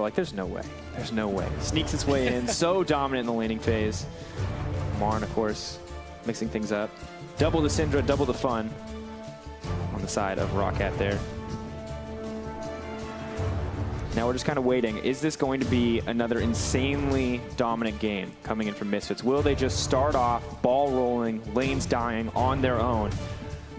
like, there's no way. There's no way. Sneaks its way in, so dominant in the laning phase. Marn, of course, mixing things up. Double the Syndra, double the fun on the side of Roccat there. Now we're just kind of waiting. Is this going to be another insanely dominant game coming in from Misfits? Will they just start off ball rolling, lanes dying on their own?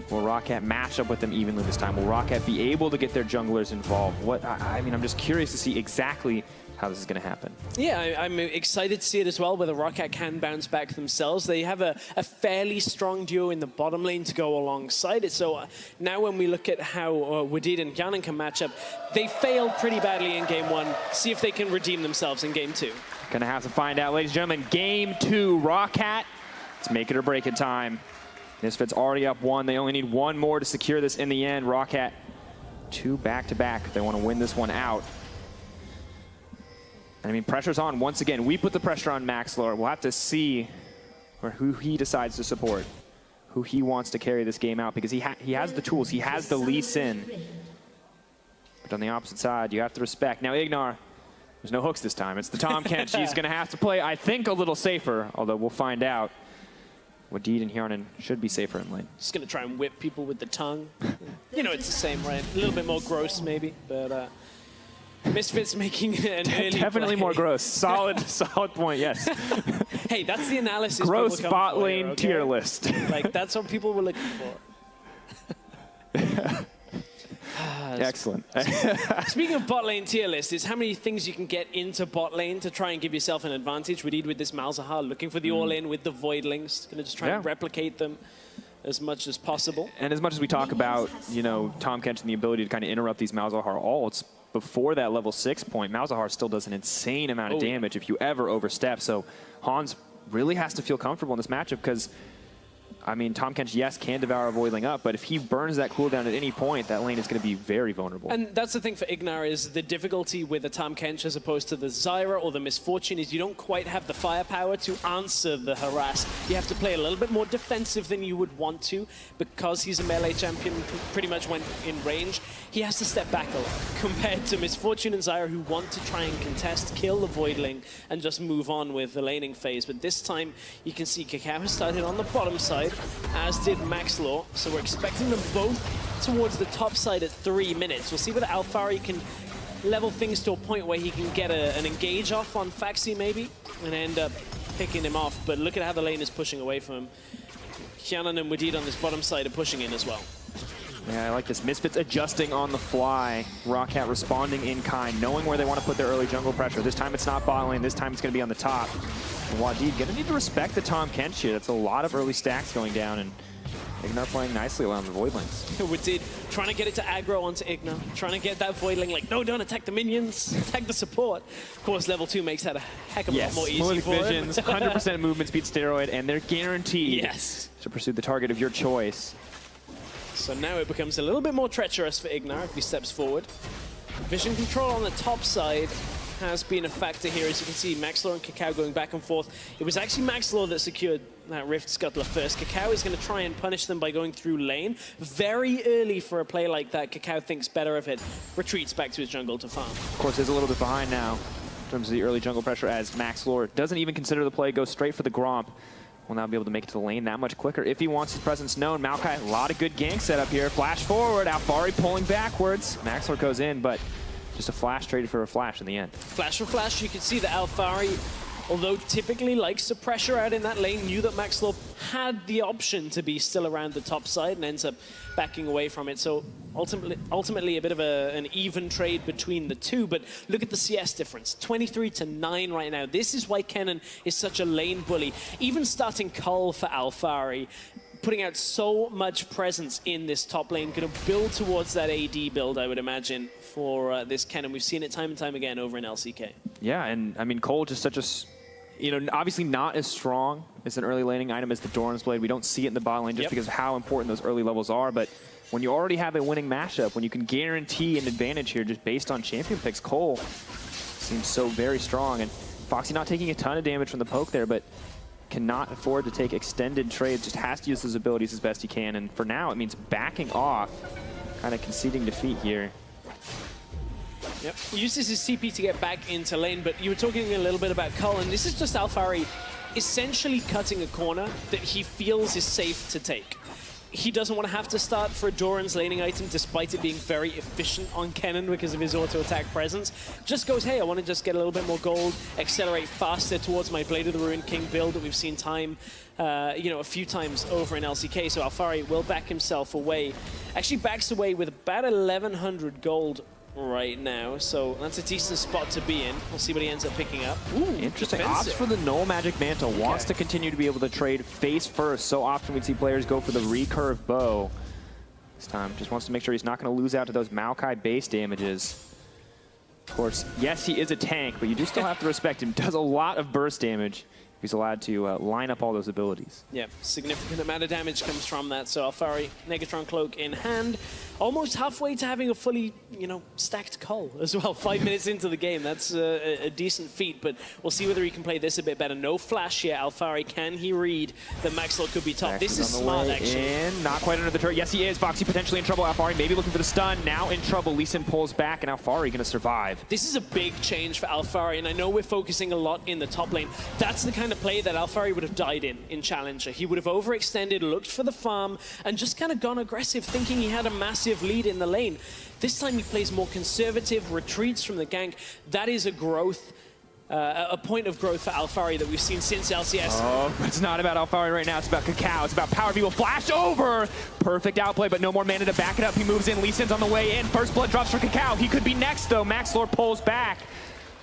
Will Roccat match up with them evenly this time? Will Roccat be able to get their junglers involved? I mean, I'm just curious to see exactly how this is going to happen. Yeah, I'm excited to see it as well, whether Roccat can bounce back themselves. They have a fairly strong duo in the bottom lane to go alongside it. So now when we look at how Wadid and Gyanan can match up, they failed pretty badly in game 1. See if they can redeem themselves in game 2. Gonna have to find out, ladies and gentlemen. Game 2, Roccat. It's make it or break it time. Misfits already up 1. They only need 1 more to secure this in the end. Roccat, 2 back-to-back. They want to win this one out. I mean, pressure's on once again. We put the pressure on Maxlor. We'll have to see who he decides to support, who he wants to carry this game out, because he has the tools. He has the Lee Sin. But on the opposite side, you have to respect. Now, Ignar, there's no hooks this time. It's the Tahm Kench. He's going to have to play, I think, a little safer, although we'll find out. Wadid and Hjarnan should be safer in lane. Just going to try and whip people with the tongue. You know, it's the same, right? A little bit more gross, maybe, but Misfits making an early Definitely play. more gross. Solid point, yes. Hey, that's the analysis. Gross bot for lane here, okay? tier list. Like, that's what people were looking for. Excellent. Speaking of bot lane tier list, is how many things you can get into bot lane to try and give yourself an advantage. We did with this Malzahar, looking for the all-in with the Voidlings. Going to just try and replicate them as much as possible. And as much as we talk about, you know, Tahm Kench and the ability to kind of interrupt these Malzahar ults, before that level 6 point, Malzahar still does an insane amount of damage if you ever overstep. So Hans really has to feel comfortable in this matchup because, I mean, Tahm Kench, yes, can devour a Voidling up, but if he burns that cooldown at any point, that lane is going to be very vulnerable. And that's the thing for Ignar is the difficulty with a Tahm Kench as opposed to the Zyra or the Misfortune is you don't quite have the firepower to answer the harass. You have to play a little bit more defensive than you would want to because he's a melee champion pretty much when in range. He has to step back a lot compared to Misfortune and Zyra who want to try and contest, kill the Voidling, and just move on with the laning phase. But this time you can see Cacao has started on the bottom side, as did Maxlor. So we're expecting them both towards the top side at 3 minutes. We'll see whether Alphari can level things to a point where he can get an engage off on Faxi maybe and end up picking him off. But look at how the lane is pushing away from him. Hjarnan and Wadid on this bottom side are pushing in as well. Yeah, I like this. Misfits adjusting on the fly. Roccat responding in kind, knowing where they want to put their early jungle pressure. This time it's not bot lane. This time it's going to be on the top. And Wadid going to need to respect the Tahm Kench here. That's a lot of early stacks going down, and Ignar playing nicely around the Voidlings. Wadid trying to get it to aggro onto Ignar, trying to get that Voidling like, no, don't attack the minions, attack the support. Of course, level 2 makes that a heck of a lot more easy for visions, him. 100% movement speed steroid, and they're guaranteed to pursue the target of your choice. So now it becomes a little bit more treacherous for Ignar if he steps forward. Vision control on the top side has been a factor here. As you can see, Maxlor and Cacao going back and forth. It was actually Maxlor that secured that Rift Scuttler first. Cacao is going to try and punish them by going through lane. Very early for a play like that. Cacao thinks better of it. Retreats back to his jungle to farm. Of course, is a little bit behind now in terms of the early jungle pressure as Maxlor doesn't even consider the play, goes straight for the Gromp. Will now be able to make it to the lane that much quicker if he wants his presence known. Maokai, a lot of good gank set up here. Flash forward, Alphari pulling backwards. Maxlor goes in, but just a flash traded for a flash in the end. Flash for flash, you can see that Alphari, although typically likes to pressure out in that lane, knew that Maxlor had the option to be still around the top side and ends up backing away from it. So ultimately a bit of an even trade between the two, but look at the CS difference, 23-9 right now. This is why Kennen is such a lane bully. Even starting Cull for Alphari, putting out so much presence in this top lane, going to build towards that AD build, I would imagine, for this Kennen. We've seen it time and time again over in LCK. Yeah, and I mean, Cole just such a, you know, obviously not as strong as an early laning item as the Doran's Blade. We don't see it in the bot lane just because of how important those early levels are, but when you already have a winning matchup, when you can guarantee an advantage here just based on champion picks, Cole seems so very strong. And Foxy not taking a ton of damage from the poke there, but cannot afford to take extended trades, just has to use his abilities as best he can. And for now, it means backing off, kind of conceding defeat here. Yep. He uses his TP to get back into lane, but you were talking a little bit about Cullen. This is just Alphari essentially cutting a corner that he feels is safe to take. He doesn't want to have to start for a Doran's laning item, despite it being very efficient on Kennen because of his auto-attack presence. Just goes, hey, I want to just get a little bit more gold, accelerate faster towards my Blade of the Ruined King build that we've seen a few times over in LCK. So Alphari will back himself away. Actually backs away with about 1,100 gold right now, so that's a decent spot to be in. We'll see what he ends up picking up. Ooh, interesting. Opts for the Null Magic Mantle. Wants to continue to be able to trade face first. So often we see players go for the recurve bow. This time, just wants to make sure he's not going to lose out to those Maokai base damages. Of course, yes, he is a tank, but you do still have to respect him. Does a lot of burst damage. He's allowed to line up all those abilities. Yeah, significant amount of damage comes from that. So Alphari, Negatron Cloak in hand. Almost halfway to having a fully, stacked cull as well. 5 minutes into the game. That's a decent feat, but we'll see whether he can play this a bit better. No flash yet. Alphari, can he read that Maxwell could be top? This is smart, actually. Not quite under the turret. Yes, he is. Foxy potentially in trouble. Alphari maybe looking for the stun. Now in trouble. Lee Sin pulls back, and Alphari going to survive. This is a big change for Alphari, and I know we're focusing a lot in the top lane. That's the kind of play that Alphari would have died in Challenger. He would have overextended, looked for the farm, and just kind of gone aggressive, thinking he had a massive lead in the lane. This time he plays more conservative, retreats from the gank. That is a growth, a point of growth for Alphari that we've seen since LCS. Oh, but it's not about Alphari right now. It's about Cacao. It's about Power People. Flash over. Perfect outplay, but no more mana to back it up. He moves in. Lee Sin's on the way in. First blood drops for Cacao. He could be next, though. Max Lord pulls back.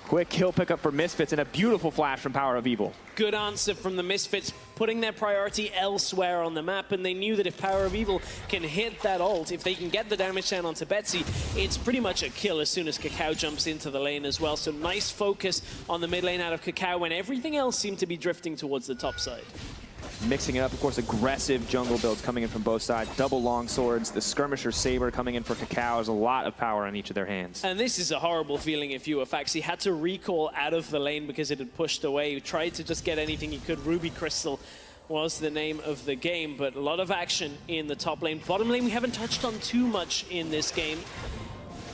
Quick kill pickup for Misfits and a beautiful flash from Power of Evil. Good answer from the Misfits, putting their priority elsewhere on the map, and they knew that if Power of Evil can hit that ult, if they can get the damage down onto Betsy, it's pretty much a kill as soon as Cacao jumps into the lane as well. So nice focus on the mid lane out of Cacao when everything else seemed to be drifting towards the top side. Mixing it up, of course, aggressive jungle builds coming in from both sides. Double long swords, the Skirmisher Saber coming in for Cacao. There's a lot of power on each of their hands. And this is a horrible feeling if you were Fax. He had to recall out of the lane because it had pushed away. He tried to just get anything he could. Ruby Crystal was the name of the game, but a lot of action in the top lane. Bottom lane, we haven't touched on too much in this game.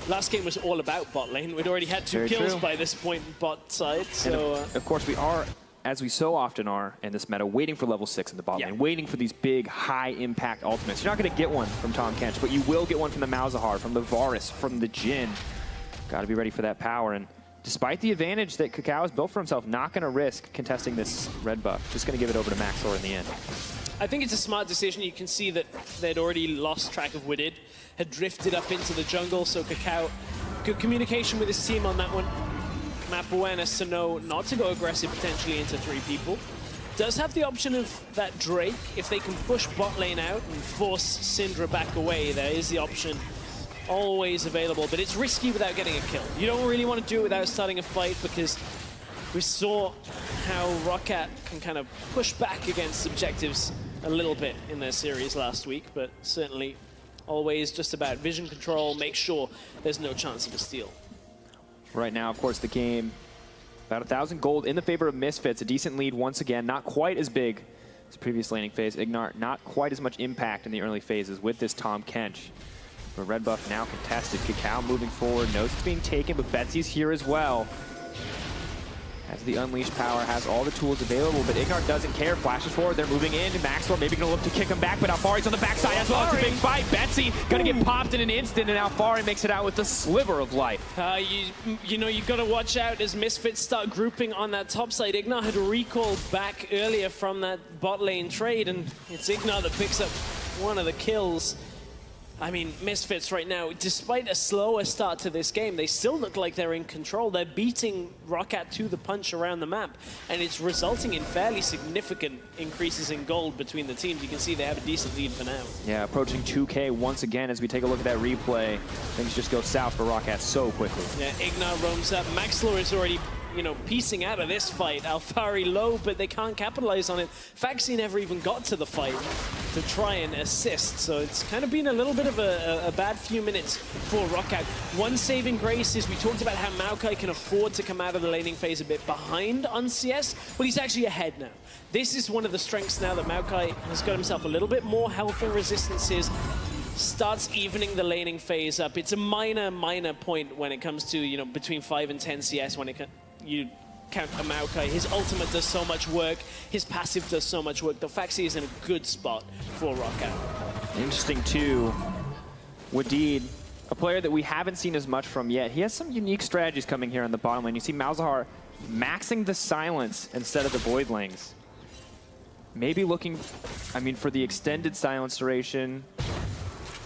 Last game was all about bot lane. We'd already had two kills by this point bot side. So, of course, we are, as we so often are in this meta, waiting for level 6 in the bot lane, waiting for these big, high-impact ultimates. You're not going to get one from Tahm Kench, but you will get one from the Malzahar, from the Varus, from the Jhin. Got to be ready for that power. And despite the advantage that Cacao has built for himself, not going to risk contesting this red buff. Just going to give it over to Maxor in the end. I think it's a smart decision. You can see that they'd already lost track of Widid, had drifted up into the jungle, so Cacao, good communication with his team on that one. Map awareness to know not to go aggressive potentially into 3 people. Does have the option of that Drake. If they can push bot lane out and force Syndra back away, there is the option always available, but it's risky without getting a kill. You don't really want to do it without starting a fight because we saw how Roccat can kind of push back against objectives a little bit in their series last week, but certainly always just about vision control, make sure there's no chance of a steal. Right now, of course, the game, about 1,000 gold in the favor of Misfits. A decent lead once again, not quite as big as previous laning phase. Ignar, not quite as much impact in the early phases with this Tahm Kench. But red buff now contested. Cacao moving forward, knows it's being taken, but Betsy's here as well. Has the unleashed power, has all the tools available, but Ignar doesn't care. Flashes forward, they're moving in. Maxor maybe going to look to kick him back, but Alphari's on the backside as well. It's a big fight. Betsy going to get popped in an instant, and Alphari makes it out with a sliver of life. You know, you've got to watch out as Misfits start grouping on that top side. Ignar had recalled back earlier from that bot lane trade, and it's Ignar that picks up one of the kills. I mean, Misfits right now, despite a slower start to this game, they still look like they're in control. They're beating Roccat to the punch around the map, and it's resulting in fairly significant increases in gold between the teams. You can see they have a decent lead for now. Yeah, approaching 2K once again as we take a look at that replay. Things just go south for Roccat so quickly. Yeah, Ignar roams up. Maxlor is already, piecing out of this fight. Alphari low, but they can't capitalize on it. Faxi never even got to the fight to try and assist, so it's kind of been a little bit of a bad few minutes for Roccat. One saving grace is we talked about how Maokai can afford to come out of the laning phase a bit behind on CS. Well, he's actually ahead now. This is one of the strengths now that Maokai has got himself a little bit more health and resistances. starts evening the laning phase up. It's a minor point when it comes to, you know, between 5 and 10 CS when you count a Maokai. His ultimate does so much work. His passive does so much work. The Faxi is in a good spot for Roccat. Interesting, too. Wadid, a player that we haven't seen as much from yet. He has some unique strategies coming here on the bottom lane. You see Malzahar maxing the silence instead of the Voidlings. Maybe looking, I mean, for the extended silence duration.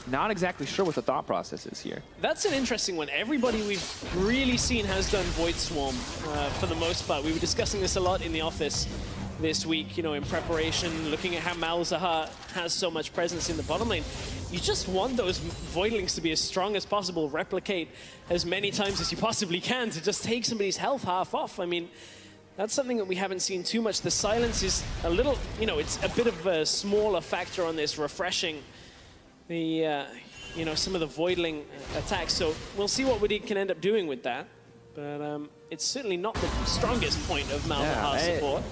Not exactly sure what the thought process is here. That's an interesting one. Everybody we've really seen has done Void Swarm for the most part. We were discussing this a lot in the office this week, you know, in preparation, looking at how Malzahar has so much presence in the bottom lane. You just want those Voidlings to be as strong as possible, replicate as many times as you possibly can to just take somebody's health half off. I mean, that's something that we haven't seen too much. The silence is a little, you know, it's a bit of a smaller factor on this, refreshing the, you know, some of the Voidling attacks. So we'll see what Wadid can end up doing with that. But it's certainly not the strongest point of Malzahar's support.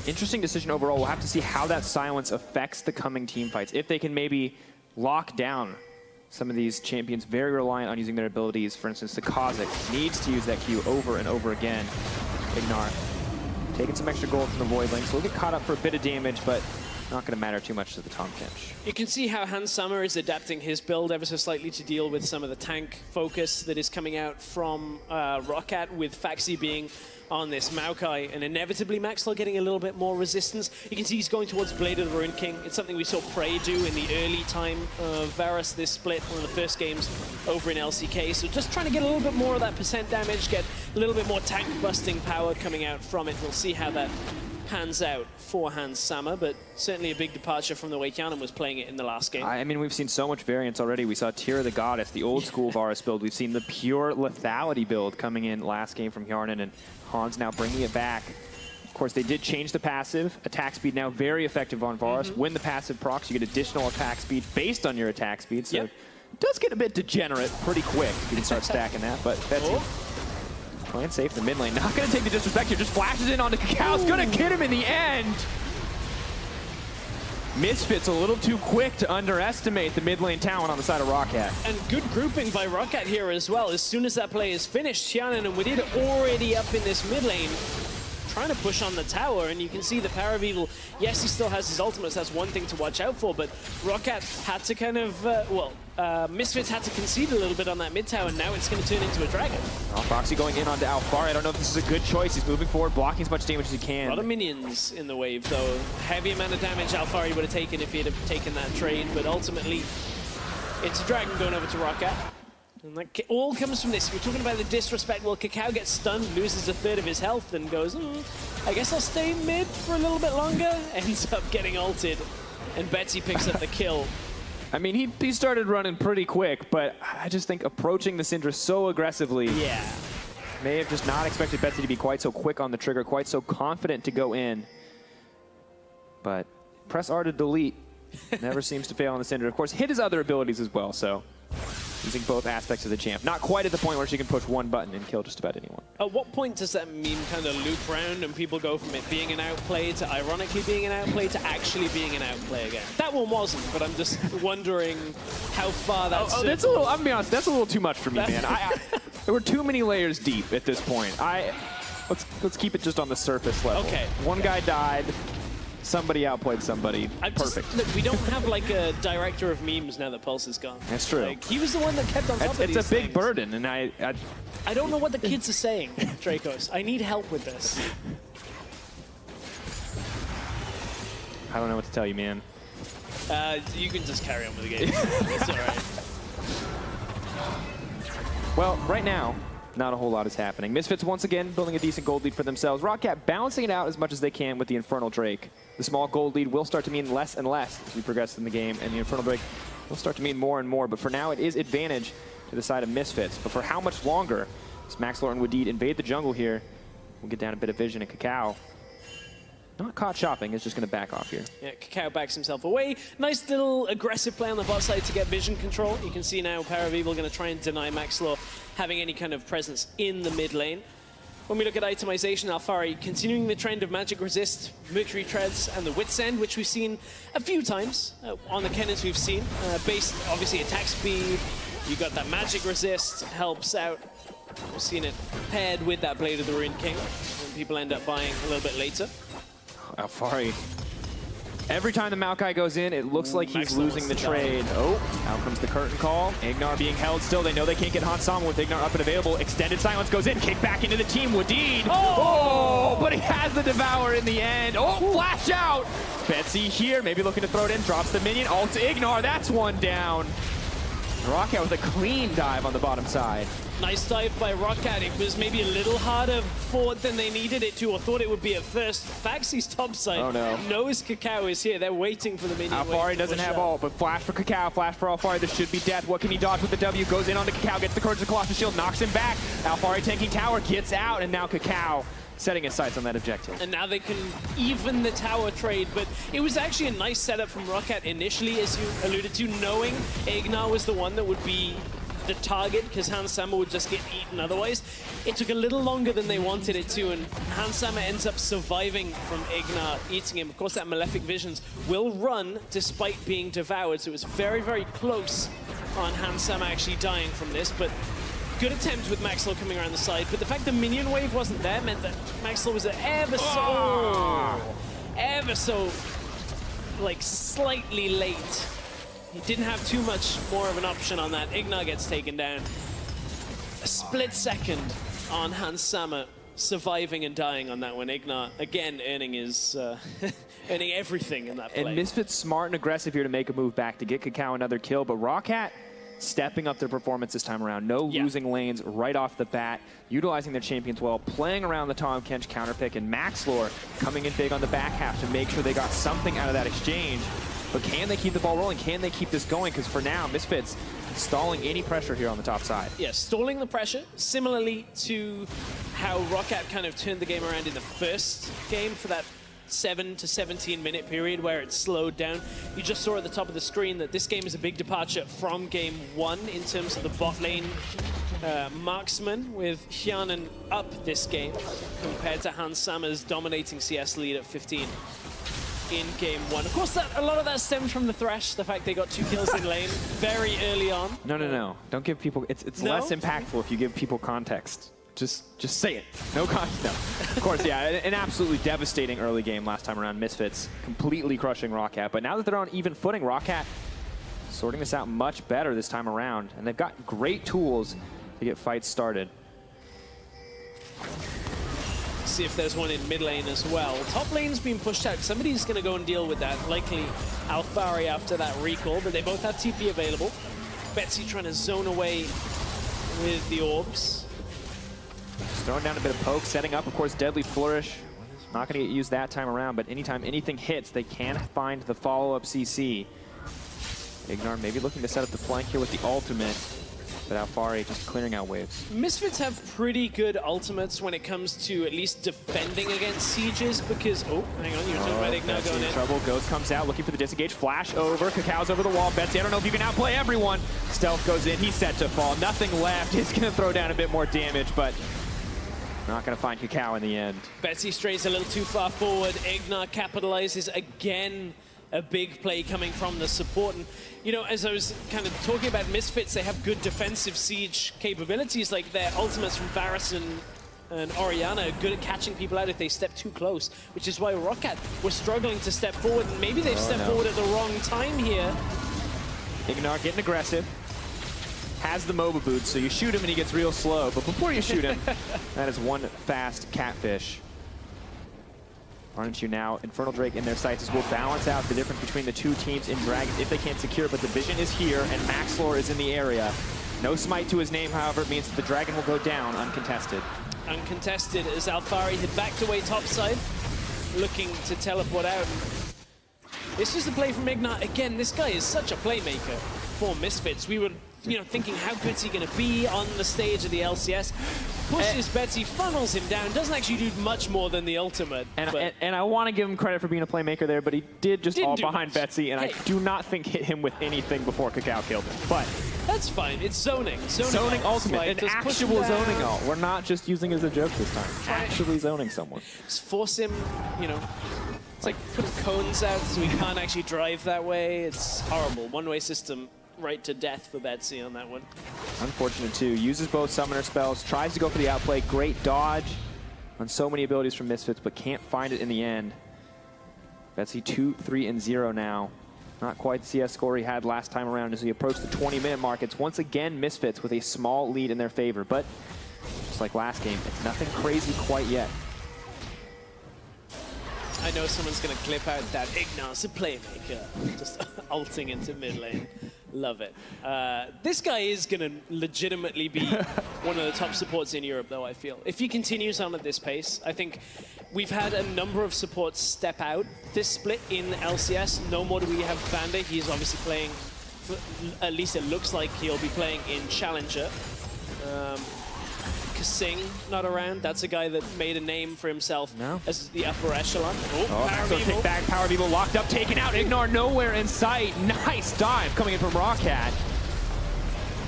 Interesting decision overall. We'll have to see how that silence affects the coming team fights. If they can maybe lock down some of these champions very reliant on using their abilities. For instance, the Kha'Zix needs to use that Q over and over again. Ignar taking some extra gold from the Voidling, so we'll get caught up for a bit of damage, but not going to matter too much to the Tahm Kench. You can see how Hans Sommer is adapting his build ever so slightly to deal with some of the tank focus that is coming out from Roccat, with Faxi being on this Maokai, and inevitably Maxwell getting a little bit more resistance. You can see he's going towards Blade of the Ruined King. It's something we saw Prey do in the early time of Varus this split, one of the first games over in LCK. So just trying to get a little bit more of that percent damage, get a little bit more tank busting power coming out from it. We'll see how that pans out for Hans Sommer, but certainly a big departure from the way Kjaernen was playing it in the last game. I mean, we've seen so much variance already. We saw Tear of the Goddess, the old school Varus build. We've seen the pure lethality build coming in last game from Kjaernen, and Hans now bringing it back. Of course, they did change the passive. Attack speed now very effective on Varus. When the passive procs, you get additional attack speed based on your attack speed. So it does get a bit degenerate pretty quick. You can start stacking that, but Betsy playing safe in the mid lane. Not going to take the disrespect here. Just flashes in onto Cacao. Going to get him in the end. Misfits a little too quick to underestimate the mid lane talent on the side of Roccat. And good grouping by Roccat here as well. As soon as that play is finished, Kjaernen and Wadid already up in this mid lane, trying to push on the tower, and you can see the Power of Evil. Yes, he still has his ultimates. That's one thing to watch out for, but Roccat had to kind of, Misfits had to concede a little bit on that mid tower, and now it's going to turn into a dragon. Oh, Foxy going in onto Alfari. I don't know if this is a good choice. He's moving forward, blocking as much damage as he can. A lot of minions in the wave, though. Heavy amount of damage Alfari would have taken if he had taken that trade, but ultimately, it's a dragon going over to Roccat. And that all comes from this. We're talking about the disrespect. Well, Cacao gets stunned, loses a third of his health, and goes, I guess I'll stay mid for a little bit longer. Ends up getting ulted, and Betsy picks up the kill. I mean, he started running pretty quick, but I just think approaching the Syndra so aggressively may have just not expected Betsy to be quite so quick on the trigger, quite so confident to go in. But press R to delete never seems to fail on the Syndra. Of course, hit his other abilities as well, so using both aspects of the champ. Not quite at the point where she can push one button and kill just about anyone. At what point does that meme kind of loop round and people go from it being an outplay to ironically being an outplay to actually being an outplay again? That one wasn't, but I'm just wondering how far that's... that's a little, I'm gonna be honest, that's a little too much for me, man. There were too many layers deep at this point. Let's keep it just on the surface level. Okay. One guy died. Somebody outplayed somebody. Perfect. Look, we don't have like a director of memes now that Pulse is gone. That's true. Like, he was the one that kept on top of these It's a big things. burden, and I don't know what the kids are saying, Dracos. I need help with this. I don't know what to tell you, man. You can just carry on with the game. It's all right. Well, right now, not a whole lot is happening. Misfits once again building a decent gold lead for themselves. Roccat balancing it out as much as they can with the Infernal Drake. The small gold lead will start to mean less and less as we progress in the game, and the Infernal Drake will start to mean more and more. But for now, it is advantage to the side of Misfits. But for how much longer as Maxlor and Wadid invade the jungle here, we'll get down a bit of vision, and Cacao not caught shopping, is just going to back off here. Yeah, Cacao backs himself away. Nice little aggressive play on the bot side to get vision control. You can see now Power of Evil going to try and deny Maxlor having any kind of presence in the mid lane. when we look at itemization, Alphari continuing the trend of Magic Resist, Mercury Treads, and the Wit's End, which we've seen a few times on the cannons we've seen. Based, obviously, attack speed. You got that Magic Resist, helps out. We've seen it paired with that Blade of the Ruined King, and people end up buying a little bit later. Alphari. Every time the Maokai goes in, it looks like he's losing the trade. Oh, out comes the curtain call. Ignar being held still. They know they can't get Hansama with Ignar up and available. Extended silence goes in. Kick back into the team. Wadid. Oh, but he has the Devour in the end. Oh, flash out. Betsy here, maybe looking to throw it in. Drops the minion. Ult to Ignar. That's one down. Roccat with a clean dive on the bottom side. Nice dive by Roccat. It was maybe a little harder forward than they needed it to, or thought it would be at first. Faxi's top side knows Cacao is here. They're waiting for the minion. Alphari doesn't have ult, but flash for Cacao, flash for Alphari. This should be death. What can he dodge with the W? Goes in onto Cacao, gets the Courage of the Colossus Shield, knocks him back. Alphari tanking tower, gets out, and now Cacao setting his sights on that objective. And now they can even the tower trade, but it was actually a nice setup from Roccat initially, as you alluded to, knowing Ignar was the one that would be the target, because Hansama would just get eaten otherwise. It took a little longer than they wanted it to, and Hansama ends up surviving from Ignar eating him. Of course, that Malefic Visions will run despite being devoured, so it was very, very close on Hansama actually dying from this, but good attempt with Maxwell coming around the side, but the fact the minion wave wasn't there meant that Maxwell was ever so, like, slightly late. He didn't have too much more of an option on that. Ignar gets taken down. A split second on Hansama surviving and dying on that one. Ignar, again, earning his, earning everything in that play. And Misfits smart and aggressive here to make a move back to get Cacao another kill, but Roccat stepping up their performance this time around. No losing lanes right off the bat, utilizing their champions well, playing around the Tahm Kench counter pick, and Maxlore coming in big on the back half to make sure they got something out of that exchange. But can they keep the ball rolling? Can they keep this going? Because for now, Misfits stalling any pressure here on the top side. Yeah, stalling the pressure, similarly to how Roccat kind of turned the game around in the first game for that 7 to 17 minute period where it slowed down. You just saw at the top of the screen that this game is a big departure from game 1 in terms of the bot lane marksman, with Hyanan up this game compared to Hansama's dominating CS lead at 15 in game 1. Of course, a lot of that stems from the Thresh, the fact they got 2 kills in lane very early on. No. Don't give people, it's less impactful if you give people context. Just say it. No context. No. Of course, yeah, an absolutely devastating early game last time around. Misfits completely crushing Roccat. But now that they're on even footing, Roccat sorting this out much better this time around. And they've got great tools to get fights started. See if there's one in mid lane as well. Top lane's been pushed out. Somebody's going to go and deal with that. Likely Alphari after that recall, but they both have TP available. Betsy trying to zone away with the orbs. Just throwing down a bit of poke, setting up, of course, Deadly Flourish. Not going to get used that time around, but anytime anything hits, they can find the follow-up CC. Ignar maybe looking to set up the flank here with the ultimate, but Alphari just clearing out waves. Misfits have pretty good ultimates when it comes to at least defending against sieges, because, oh, hang on, you're talking about Ignar going in. Trouble, Ghost comes out, looking for the disengage, flash over, Cacao's over the wall, Betsy, I don't know if you can outplay everyone. Stealth goes in, he's set to fall, nothing left, he's going to throw down a bit more damage, but not going to find Cacao in the end. Betsy strays a little too far forward, Ignar capitalizes again. A big play coming from the support. And, you know, as I was kind of talking about Misfits, they have good defensive siege capabilities, like their ultimates from Varus and Orianna are good at catching people out if they step too close, which is why Roccat was struggling to step forward, and maybe they've stepped forward at the wrong time here. Ignar getting aggressive. Has the MOBA boots, so you shoot him and he gets real slow, but before you shoot him, that is one fast catfish. Aren't you now? Infernal Drake in their sights will balance out the difference between the two teams in Dragons if they can't secure, but the vision is here and Maxlore is in the area. No smite to his name, however, it means that the Dragon will go down uncontested. Uncontested as Alphari had backed away topside, looking to teleport out. This is the play from Ignar. Again, this guy is such a playmaker for Misfits. We were, you know, thinking how good's he going to be on the stage of the LCS. Pushes Betsy, funnels him down, doesn't actually do much more than the ultimate. And I want to give him credit for being a playmaker there, but he did just all behind Betsy, and I do not think hit him with anything before Cacao killed him. But That's fine. It's zoning. Zoning ultimate. Like, An actual zoning ult. We're not just using it as a joke this time. Actually zoning someone. Just force him, you know. It's like putting cones out so he can't actually drive that way. It's horrible. One-way system right to death for Betsy on that one. Unfortunate too. Uses both summoner spells. Tries to go for the outplay. Great dodge on so many abilities from Misfits, but can't find it in the end. Betsy 2-3-0 now. Not quite the CS score he had last time around as he approached the 20-minute mark. It's once again Misfits with a small lead in their favor, but just like last game, it's nothing crazy quite yet. I know someone's going to clip out that Ignar's a playmaker, just ulting into mid lane. Love it. This guy is going to legitimately be one of the top supports in Europe, though, I feel. If he continues on at this pace, I think we've had a number of supports step out this split in LCS. No more do we have Vander. He's obviously playing, at least it looks like he'll be playing in Challenger. Singh not around. That's a guy that made a name for himself as the upper echelon. So kick back, Power Beetle locked up, taken out. Ignar nowhere in sight. Nice dive coming in from Roccat.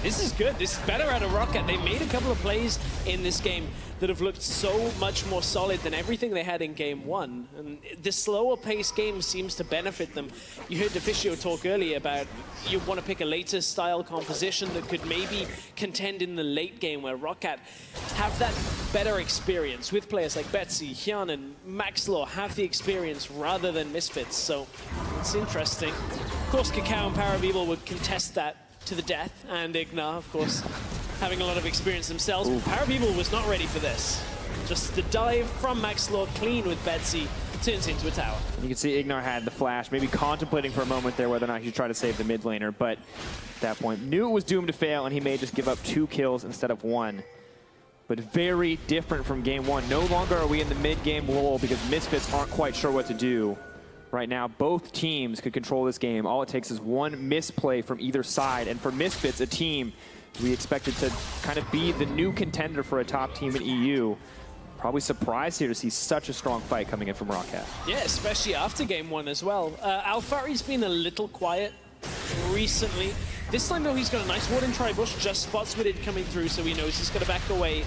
This is good. This is better out of Roccat. They made a couple of plays in this game that have looked so much more solid than everything they had in game one. And this slower paced game seems to benefit them. You heard Deficio talk earlier about you want to pick a later style composition that could maybe contend in the late game where Roccat have that better experience with players like Betsy, Hyun, and Maxlaw have the experience rather than Misfits. So it's interesting. Of course, Kakao and Parabeeble would contest that to the death, and Ignar, of course, having a lot of experience themselves. Parabeeble was not ready for this. Just the dive from Maxlaw clean with Betsy turns into a tower. You can see Ignar had the flash, maybe contemplating for a moment there whether or not he should try to save the mid laner, but at that point knew it was doomed to fail, and he may just give up 2 kills instead of 1. But very different from game one. No longer are we in the mid-game lull because Misfits aren't quite sure what to do. Right now, both teams could control this game. All it takes is one misplay from either side. And for Misfits, a team we expected to kind of be the new contender for a top team in EU. Probably surprised here to see such a strong fight coming in from Roccat. Yeah, especially after game one as well. Alfari's been a little quiet recently. This time, though, he's got a nice ward in Tribush, just spots with it coming through, so he knows he's got to back away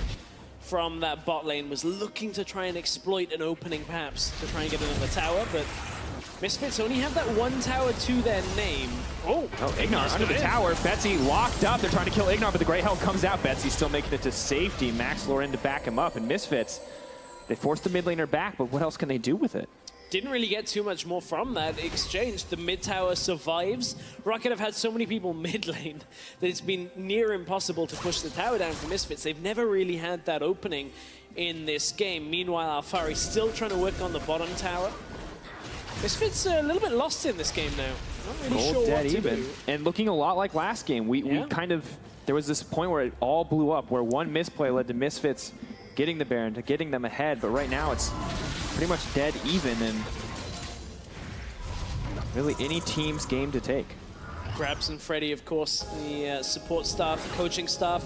from that bot lane. Was looking to try and exploit an opening, perhaps, to try and get another tower, but Misfits only have that one tower to their name. Oh, Ignar under the tower. Betsy locked up. They're trying to kill Ignar, but the Great Hell comes out. Betsy still making it to safety. Maxlaw in to back him up. And Misfits, they forced the mid laner back, but what else can they do with it? Didn't really get too much more from that exchange. The mid tower survives. Roccat have had so many people mid lane that it's been near impossible to push the tower down for Misfits. They've never really had that opening in this game. Meanwhile, Alfari still trying to work on the bottom tower. Misfits are a little bit lost in this game now. Not really sure what to do. And looking a lot like last game. We kind of, there was this point where it all blew up, where one misplay led to Misfits getting the Baron, to getting them ahead. But right now it's pretty much dead even, and really any team's game to take. Grabs and Freddy, of course, the support staff, the coaching staff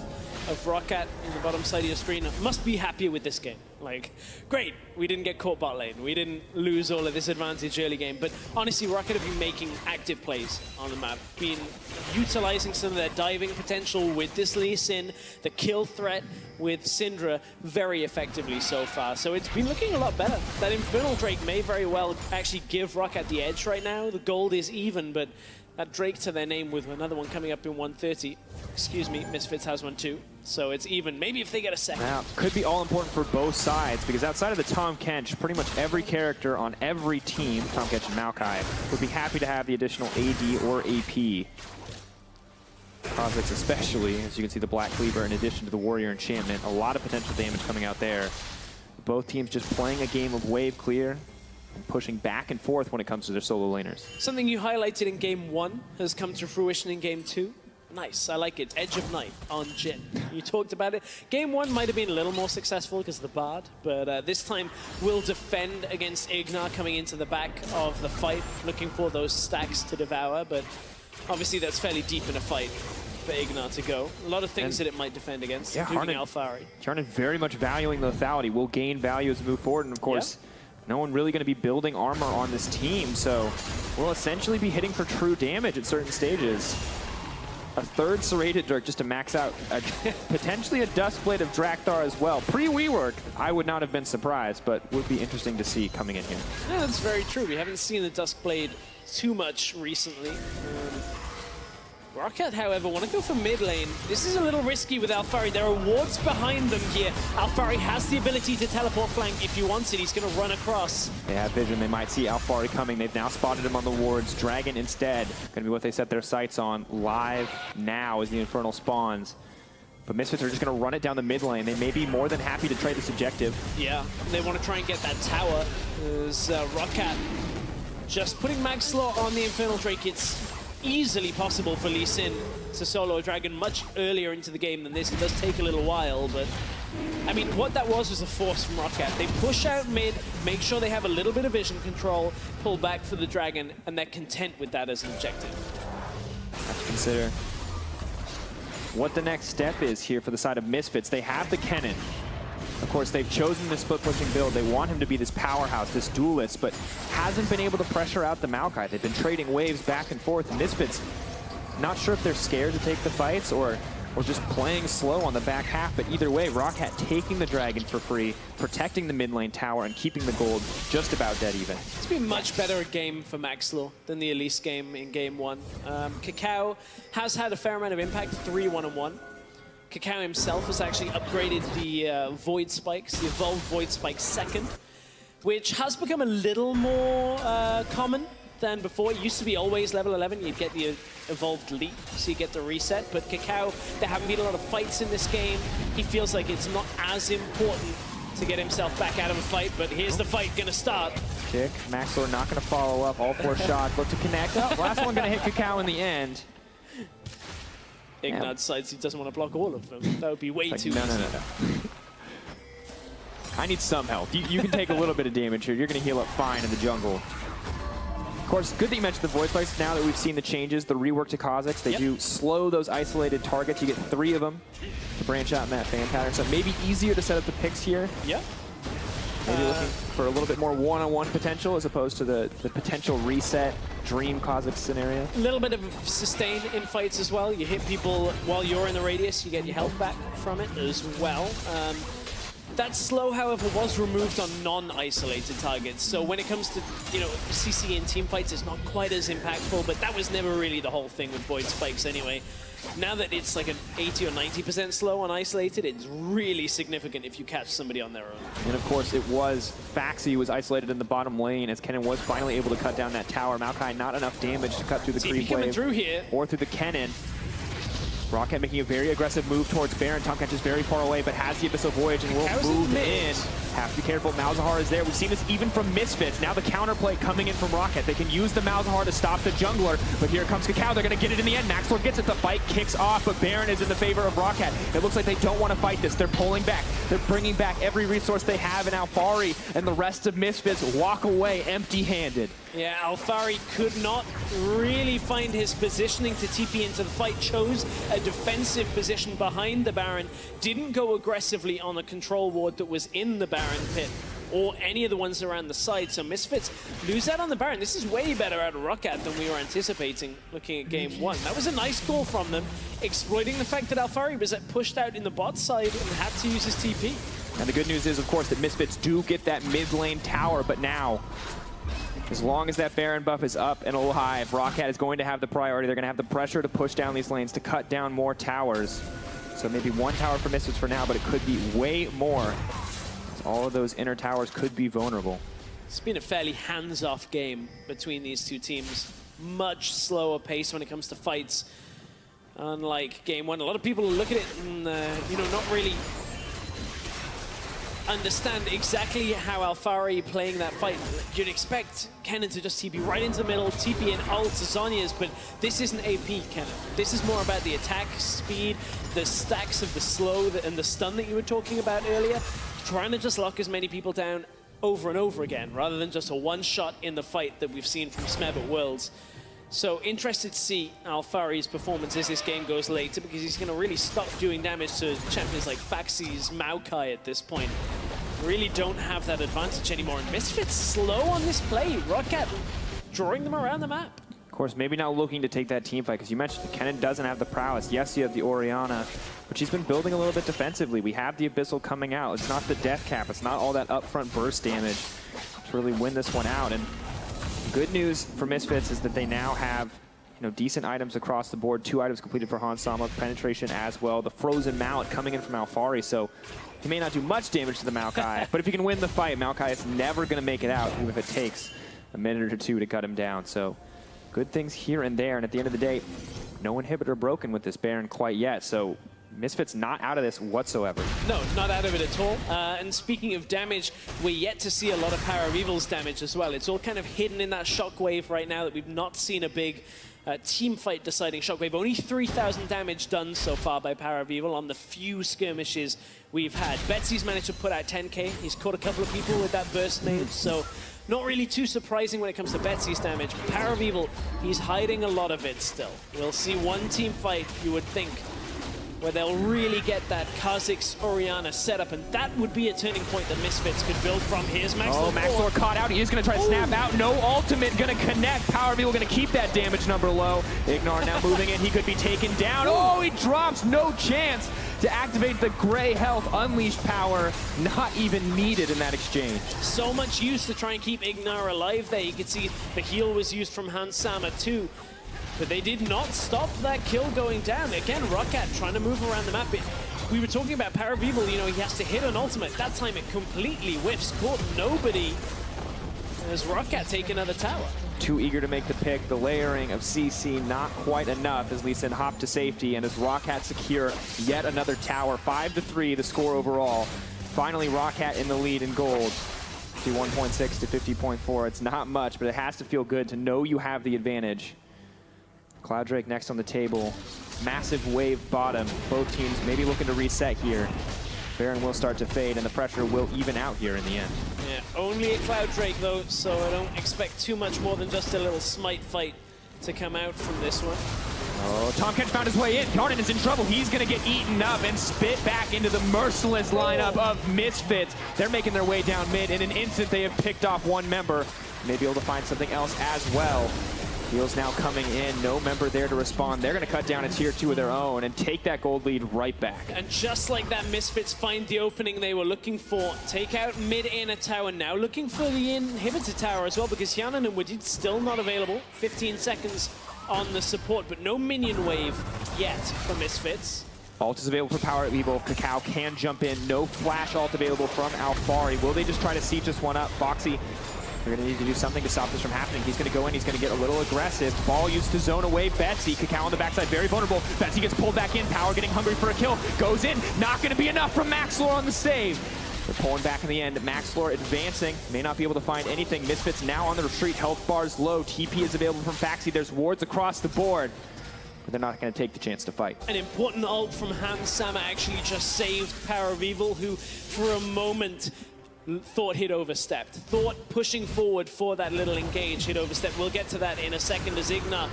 of Roccat in the bottom side of your screen must be happy with this game. Like, great, we didn't get caught bot lane. We didn't lose all of this advantage early game. But honestly, Roccat have been making active plays on the map, been utilizing some of their diving potential with this Lee Sin, the kill threat with Syndra very effectively so far. So it's been looking a lot better. That Infernal Drake may very well actually give Roccat the edge right now. The gold is even, but that Drake to their name with another one coming up in 130. Excuse me, Misfits has one too. So it's even. Maybe if they get a second. Now, could be all important for both sides, because outside of the Tahm Kench, pretty much every character on every team, Tahm Kench and Maokai, would be happy to have the additional AD or AP. Kha'Zix especially, as you can see the Black Cleaver in addition to the Warrior Enchantment. A lot of potential damage coming out there. Both teams just playing a game of wave clear, pushing back and forth when it comes to their solo laners. Something you highlighted in game one has come to fruition in game two. Nice, I like it. Edge of Night on Jhin. You talked about it. Game one might have been a little more successful because of the Bard, but this time we'll defend against Ignar coming into the back of the fight, looking for those stacks to devour, but obviously that's fairly deep in a fight for Ignar to go. A lot of things that it might defend against, including Alfari. Harnan very much valuing the lethality, will gain value as we move forward, and of course, no one really going to be building armor on this team, so we'll essentially be hitting for true damage at certain stages. a third serrated Dirk just to max out potentially a Duskblade of Drakthar as well. Pre-rework, I would not have been surprised, but would be interesting to see coming in here. Yeah, that's very true. We haven't seen the Duskblade too much recently. Roccat, however, want to go for mid lane. This is a little risky with Alphari. There are wards behind them here. Alphari has the ability to teleport flank if he wants it. He's going to run across. They have vision. They might see Alphari coming. They've now spotted him on the wards. Dragon instead. Going to be what they set their sights on live now as the Infernal spawns. But Misfits are just going to run it down the mid lane. They may be more than happy to trade this objective. Yeah, they want to try and get that tower. There's Roccat just putting Magslaw on the Infernal Drake. It's easily possible for Lee Sin to solo a dragon much earlier into the game than this. It does take a little while, but I mean, what that was a force from Roccat. They push out mid, make sure they have a little bit of vision control, pull back for the dragon, and they're content with that as an objective. Have to consider what the next step is here for the side of Misfits. They have the Kennen. Of course, they've chosen the split-pushing build. They want him to be this powerhouse, this duelist, but hasn't been able to pressure out the Maokai. They've been trading waves back and forth, and Misfits, not sure if they're scared to take the fights or just playing slow on the back half, but either way, Roccat taking the dragon for free, protecting the mid lane tower, and keeping the gold just about dead even. It's been much better a game for Magslaw than the Elise game in game one. Cacao has had a fair amount of impact, 3 1-on-1. Cacao himself has actually upgraded the Void Spikes, the Evolved Void Spike second, which has become a little more common than before. It used to be always level 11, you'd get the Evolved Leap, so you get the reset. But Cacao, there haven't been a lot of fights in this game. He feels like it's not as important to get himself back out of a fight, but here's the fight gonna start. Kick, Maxlor not gonna follow up, all 4 shots, look to connect. Oh, last one gonna hit Cacao in the end. Ignite decides he doesn't want to block all of them. That would be way too easy. No. I need some help. You can take a little bit of damage here. You're going to heal up fine in the jungle. Of course, good that you mentioned the Void Spikes. Now that we've seen the changes, the rework to Kha'Zix, they do slow those isolated targets. You get 3 of them to branch out in that fan pattern. So maybe easier to set up the picks here. Yeah. Maybe looking for a little bit more one-on-one potential as opposed to the potential reset dream Kha'Zix scenario. A little bit of sustain in fights as well. You hit people while you're in the radius, you get your health back from it as well. That slow, however, was removed on non-isolated targets. So when it comes to, CC and team fights, it's not quite as impactful, but that was never really the whole thing with Void Spikes anyway. Now that it's like an 80 or 90% slow on isolated, it's really significant if you catch somebody on their own. And of course, it was Faxi who was isolated in the bottom lane as Kennen was finally able to cut down that tower. Maokai not enough damage to cut through the creep wave through here. Or through the Kennen. Roccat making a very aggressive move towards Baron. Taumkench is very far away, but has the Abyssal Voyage and will move in. Have to be careful. Malzahar is there. We've seen this even from Misfits. Now the counterplay coming in from Roccat. They can use the Malzahar to stop the jungler, but here comes Cacao. They're going to get it in the end. Maxlor gets it. The fight kicks off, but Baron is in the favor of Roccat. It looks like they don't want to fight this. They're pulling back. They're bringing back every resource they have, and Alphari and the rest of Misfits walk away empty-handed. Yeah, Alphari could not really find his positioning to TP into the fight, chose a defensive position behind the Baron, didn't go aggressively on a control ward that was in the Baron pit or any of the ones around the side, so Misfits lose out on the Baron. This is way better out of Roccat than we were anticipating looking at game one. That was a nice call from them, exploiting the fact that Alphari was pushed out in the bot side and had to use his TP. And the good news is, of course, that Misfits do get that mid lane tower, but now, as long as that Baron buff is up and alive, Roccat is going to have the priority. They're going to have the pressure to push down these lanes, to cut down more towers. So maybe 1 tower for Misfits for now, but it could be way more. All of those inner towers could be vulnerable. It's been a fairly hands-off game between these two teams. Much slower pace when it comes to fights. Unlike game one, a lot of people look at it and, not really understand exactly how Alphari playing that fight. You'd expect Kennen to just TP right into the middle, TP in ult to Zhonya's, but this isn't AP Kennen. This is more about the attack speed, the stacks of the slow and the stun that you were talking about earlier, trying to just lock as many people down over and over again, rather than just a one-shot in the fight that we've seen from Smeb at Worlds. So interested to see Alphari's performance as this game goes later, because he's going to really stop doing damage to champions like Faxi's Maokai at this point. Really don't have that advantage anymore. And Misfits slow on this play. Roccat drawing them around the map. Of course, maybe not looking to take that team fight, because you mentioned Kennen doesn't have the prowess. Yes, you have the Orianna, but she's been building a little bit defensively. We have the Abyssal coming out. It's not the death cap. It's not all that upfront burst damage to really win this one out. And good news for Misfits is that they now have decent items across the board. 2 items completed for Hans Sama, penetration as well. The frozen mallet coming in from Alfari, so he may not do much damage to the Maokai, but if he can win the fight, Maokai is never going to make it out, even if it takes a minute or 2 to cut him down. So good things here and there, and at the end of the day, no inhibitor broken with this Baron quite yet, so Misfits not out of this whatsoever. No, not out of it at all. And speaking of damage, we're yet to see a lot of Power of Evil's damage as well. It's all kind of hidden in that shockwave right now that we've not seen a big team fight deciding shockwave. Only 3,000 damage done so far by Power of Evil on the few skirmishes we've had. Betsy's managed to put out 10k. He's caught a couple of people with that burst mage, so not really too surprising when it comes to Betsy's damage. Power of Evil, he's hiding a lot of it still. We'll see one team fight, you would think, where they'll really get that Kha'Zix Orianna set up, and that would be a turning point that Misfits could build from. Here's Maxlor. Oh, Maxlor caught out. He is going to try to snap out. No ultimate going to connect. Power of Evil going to keep that damage number low. Ignar now moving in. He could be taken down. Oh, he drops. No chance to activate the gray health. Unleashed power not even needed in that exchange. So much use to try and keep Ignar alive there. You can see the heal was used from Hans Sama too. But they did not stop that kill going down. Again, Roccat trying to move around the map. We were talking about Power of Evil, he has to hit an ultimate. That time it completely whiffs, caught nobody. As Roccat take another tower. Too eager to make the pick. The layering of CC not quite enough as Lee Sin hop to safety, and as Roccat secure yet another tower. 5-3 the score overall. Finally Roccat in the lead in gold. 51.6 to 50.4. It's not much, but it has to feel good to know you have the advantage. Cloud Drake next on the table. Massive wave bottom. Both teams maybe looking to reset here. Baron will start to fade, and the pressure will even out here in the end. Yeah, only a Cloud Drake though, so I don't expect too much more than just a little smite fight to come out from this one. Oh, Tahm Kench found his way in. Yarden is in trouble. He's going to get eaten up and spit back into the merciless lineup of Misfits. They're making their way down mid. In an instant, they have picked off one member. Maybe able to find something else as well. Heals now coming in, no member there to respond. They're going to cut down a tier 2 of their own and take that gold lead right back. And just like that, Misfits find the opening they were looking for. Take out mid-inner tower now, looking for the inhibitor tower as well, because Hyanan and Wadid still not available. 15 seconds on the support, but no minion wave yet for Misfits. Ult is available for Power of Evil. Kakao can jump in. No flash ult available from Alfari. Will they just try to siege this one up? Foxy, they're going to need to do something to stop this from happening. He's going to go in. He's going to get a little aggressive. Ball used to zone away Betsy. Kakao on the backside, very vulnerable. Betsy gets pulled back in. Power getting hungry for a kill. Goes in. Not going to be enough from Maxlor on the save. They're pulling back in the end. Maxlor advancing. May not be able to find anything. Misfits now on the retreat. Health bars low. TP is available from Faxi. There's wards across the board. But they're not going to take the chance to fight. An important ult from Hans Sama actually just saved Power of Evil, who for a moment thought he'd overstepped. Thought pushing forward for that little engage he'd overstepped. We'll get to that in a second as Ignar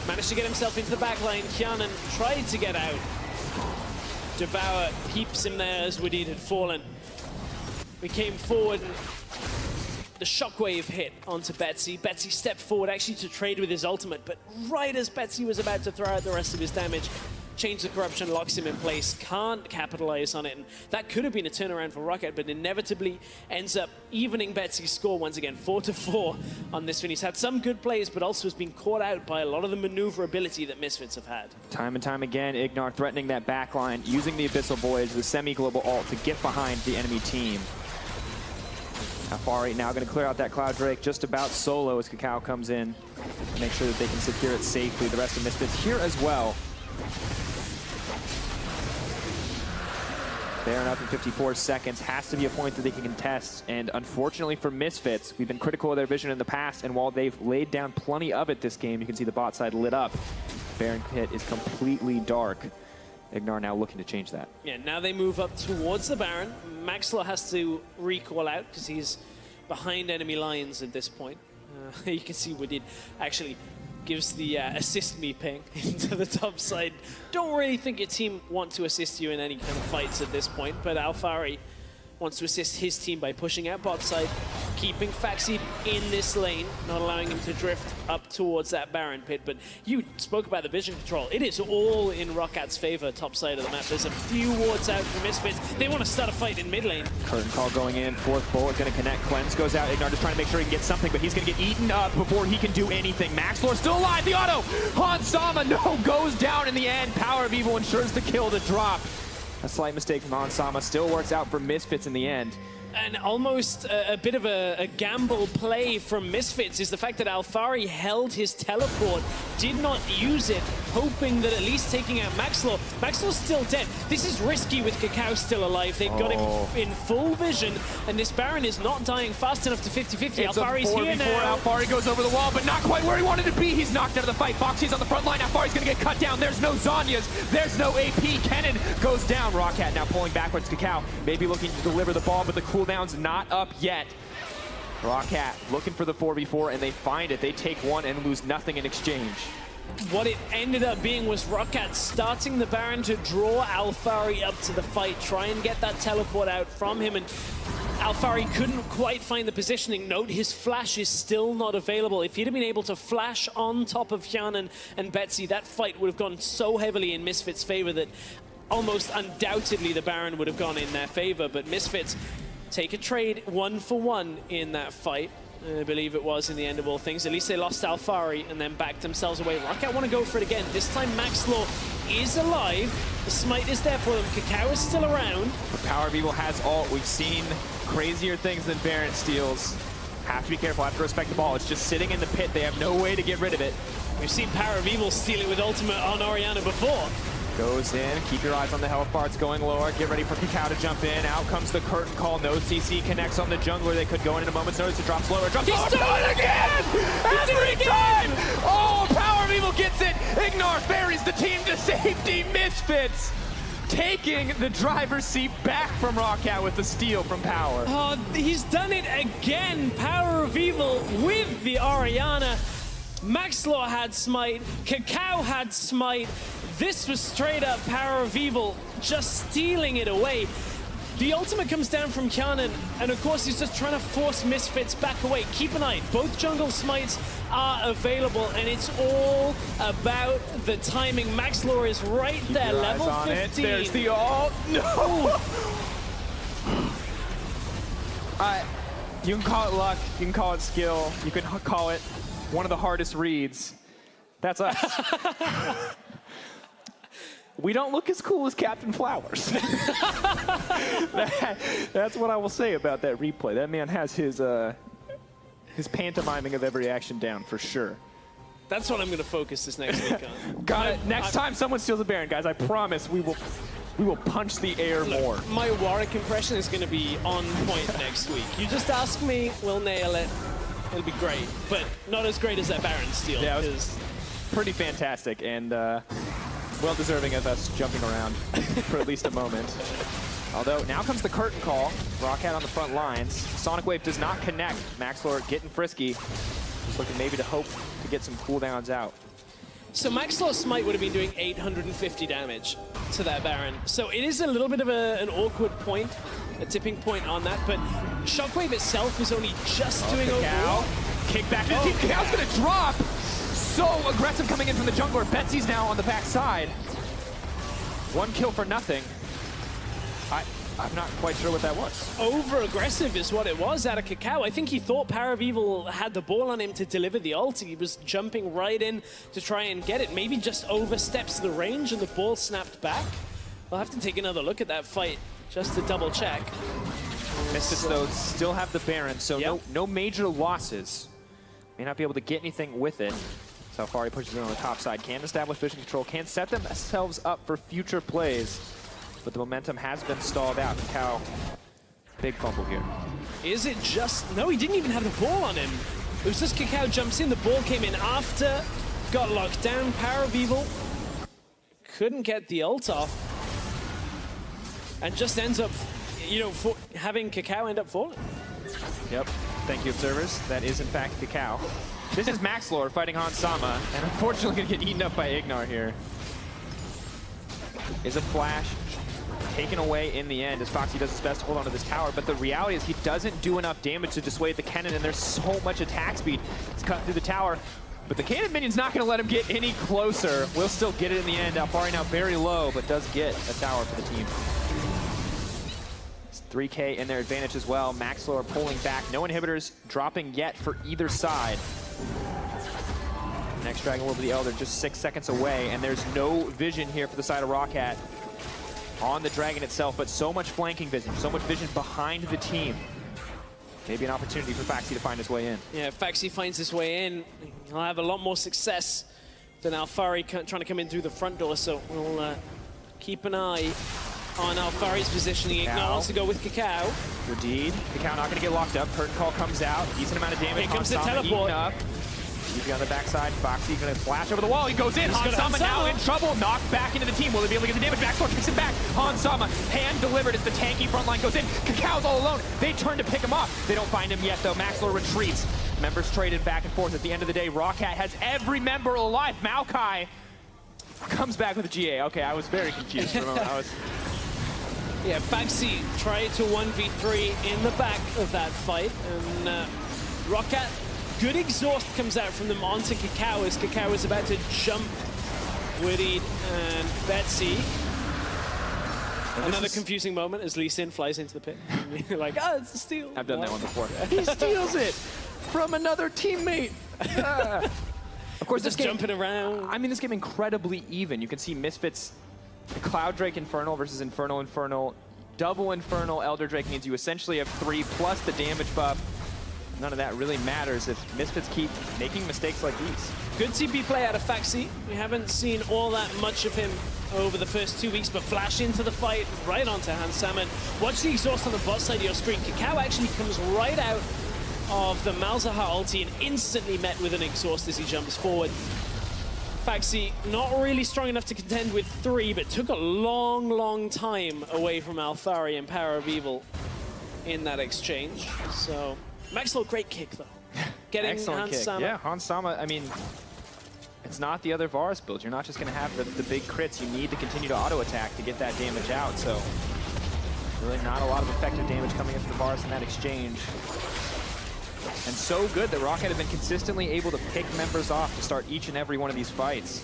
managed to get himself into the back line. Hyanan tried to get out. Devour peeps him there as Wadid had fallen. We came forward and the shockwave hit onto Betsy. Betsy stepped forward actually to trade with his ultimate, but right as Betsy was about to throw out the rest of his damage, Change the Corruption locks him in place, can't capitalize on it, and that could have been a turnaround for Roccat, but inevitably ends up evening Betsy's score once again, 4-4 on this one. He's had some good plays, but also has been caught out by a lot of the maneuverability that Misfits have had. Time and time again, Ignar threatening that backline, using the Abyssal Voyage, the semi-global ult to get behind the enemy team. Alfari now going to clear out that Cloud Drake just about solo as Kakao comes in. Make sure that they can secure it safely. The rest of Misfits here as well. Baron up in 54 seconds. Has to be a point that they can contest. And unfortunately for Misfits, we've been critical of their vision in the past. And while they've laid down plenty of it this game, you can see the bot side lit up. Baron pit is completely dark. Ignar now looking to change that. Yeah, now they move up towards the Baron. Maxlor has to recall out because he's behind enemy lines at this point. You can see Wadid actually gives the assist me ping into the top side. Don't really think your team want to assist you in any kind of fights at this point, but Alfari wants to assist his team by pushing out bot side, keeping Faxi in this lane, not allowing him to drift up towards that Baron pit. But you spoke about the vision control. It is all in Roccat's favor, top side of the map. There's a few wards out for Misfits. They want to start a fight in mid lane. Curtain call going in, fourth bullet going to connect. Cleanse goes out. Ignar just trying to make sure he can get something, but he's going to get eaten up before he can do anything. Maxlore still alive. The auto. Han Sama, no, goes down in the end. Power of Evil ensures the kill to drop. A slight mistake from Han Sama. Still works out for Misfits in the end. And almost a bit of a gamble play from Misfits is the fact that Alphari held his teleport, did not use it, hoping that at least taking out Maxlore. Maxlore's still dead. This is risky with Kakao still alive. They've got him in full vision, and this Baron is not dying fast enough to 50-50. Alphari's here now. Alphari goes over the wall, but not quite where he wanted to be. He's knocked out of the fight. Foxy's on the front line. Alphari's going to get cut down. There's no Zhonya's. There's no AP. Kennen goes down. Roccat now pulling backwards. Kakao maybe looking to deliver the ball, but the cooldown's not up yet. Roccat looking for the 4v4, and they find it. They take one and lose nothing in exchange. What it ended up being was Roccat starting the Baron to draw Alphari up to the fight, try and get that teleport out from him, and Alphari couldn't quite find the positioning. Note, his flash is still not available. If he'd have been able to flash on top of Hyanan and Betsy, that fight would have gone so heavily in Misfits' favor that almost undoubtedly the Baron would have gone in their favor, but Misfits take a trade 1-for-1 in that fight. I believe it was in the end of all things. At least they lost Alphari and then backed themselves away. Roccat want to go for it again. This time Maxlore is alive. The smite is there for them. Kakao is still around. The Power of Evil has ult. We've seen crazier things than Baron steals. Have to be careful, have to respect the ball. It's just sitting in the pit. They have no way to get rid of it. We've seen Power of Evil steal it with ultimate on Orianna before. Goes in, keep your eyes on the health bar, it's going lower, get ready for Kakao to jump in, out comes the curtain call, no CC connects on the jungler, they could go in a moment's notice, it drops lower, drops lower, do it again! Every time! Oh, Power of Evil gets it! Ignar ferries the team to safety, Misfits! Taking the driver's seat back from Roccat with the steal from Power. Oh, he's done it again, Power of Evil with the Orianna. Maxlore had smite, Kakao had smite. This was straight up Power of Evil, just stealing it away. The ultimate comes down from Hyanan, and of course he's just trying to force Misfits back away. Keep an eye, both jungle smites are available, and it's all about the timing. Maxlore is right there, level 15. There's the ult. No! You can call it luck, you can call it skill, you can call it one of the hardest reads. That's us. We don't look as cool as Captain Flowers. That's what I will say about that replay. That man has his pantomiming of every action down for sure. That's what I'm going to focus this next week on. Got it. Next time someone steals a Baron, guys, I promise we will punch the air more. My Warwick impression is going to be on point next week. You just ask me, we'll nail it. It'll be great, but not as great as that Baron steal. Yeah, it was pretty fantastic, and well deserving of us jumping around for at least a moment. Although, now comes the curtain call. Roccat on the front lines. Sonic Wave does not connect. Maxlore getting frisky. Just looking maybe to hope to get some cooldowns out. So Maxlore's smite would have been doing 850 damage to that Baron. So it is a little bit of an awkward point, a tipping point on that, but Shockwave itself is only just doing overall. Kick back to the team. Kakao's going to drop. So aggressive coming in from the jungler. Betsy's now on the back side. One kill for nothing. I'm not quite sure what that was. Over-aggressive is what it was out of Kakao. I think he thought Power of Evil had the ball on him to deliver the ult. He was jumping right in to try and get it. Maybe just oversteps the range and the ball snapped back. We'll have to take another look at that fight just to double check. Misfits, though, still have the Baron, so no major losses. May not be able to get anything with it. So Alphari pushes in on the top side. Can establish vision control, can set themselves up for future plays. But the momentum has been stalled out. Kakao, big fumble here. Is it just... No, he didn't even have the ball on him. It was just Kakao jumps in, the ball came in after, got locked down. Power of Evil couldn't get the ult off. And just ends up, you know, having Kakao end up falling. Yep. Thank you, observers. That is, in fact, Kakao. This is Maxlore fighting Han Sama, and unfortunately going to get eaten up by Ignar here. Is a flash. taken away in the end as Foxy does his best to hold on to this tower. But the reality is he doesn't do enough damage to dissuade the cannon, and there's so much attack speed. It's cut through the tower. But the cannon minion's not going to let him get any closer. Will still get it in the end. Alfari now very low, but does get a tower for the team. It's 3K in their advantage as well. Maxlow pulling back. No inhibitors dropping yet for either side. Next Dragon will be the Elder, just 6 seconds away, and there's no vision here for the side of Roccat on the Dragon itself, but so much flanking vision, so much vision behind the team. Maybe an opportunity for Faxi to find his way in. Yeah, if Faxi finds his way in, he'll have a lot more success than Alfari trying to come in through the front door, so we'll keep an eye on Alfari's positioning. Ignore wants to go with Cacao. Indeed. Cacao not going to get locked up. Curtain Call comes out. Decent amount of damage. Here comes the teleport. He's on the backside. Foxy going to flash over the wall. He goes in. Hansama now in trouble. Knocked back into the team. Will they be able to get the damage? Backdoor kicks him back. Hansama hand delivered as the tanky front line goes in. Cacao's all alone. They turn to pick him up. They don't find him yet though. Maxlow retreats. Members traded back and forth. At the end of the day, Roccat has every member alive. Maokai comes back with a GA. Okay, I was very confused for a moment. Yeah, Faxi tried to 1v3 in the back of that fight, and Roccat, good exhaust comes out from them onto Cacao as Cacao is about to jump Woody and Betsy. Another confusing moment as Lee Sin flies into the pit. You're like, oh, it's a steal. I've done that one before. He steals it from another teammate. Of course, just jumping around. I mean, this game incredibly even. You can see Misfits, Cloud Drake Infernal versus Infernal Infernal. Double Infernal Elder Drake means you essentially have 3 plus the damage buff. None of that really matters if Misfits keep making mistakes like these. Good TP play out of Faxi. We haven't seen all that much of him over the first 2 weeks, but flash into the fight right onto Hansama. Watch the exhaust on the bot side of your screen. Cacao actually comes right out of the Malzahar ulti and instantly met with an exhaust as he jumps forward. Faxi not really strong enough to contend with 3, but took a long, long time away from Alfari and Power of Evil in that exchange. So Maxlow, great kick though. Getting excellent kick. Yeah, Hansama, I mean, it's not the other Varus build. You're not just going to have the big crits. You need to continue to auto-attack to get that damage out. So really not a lot of effective damage coming in from the Varus in that exchange. And so good that Roccat have been consistently able to pick members off to start each and every one of these fights.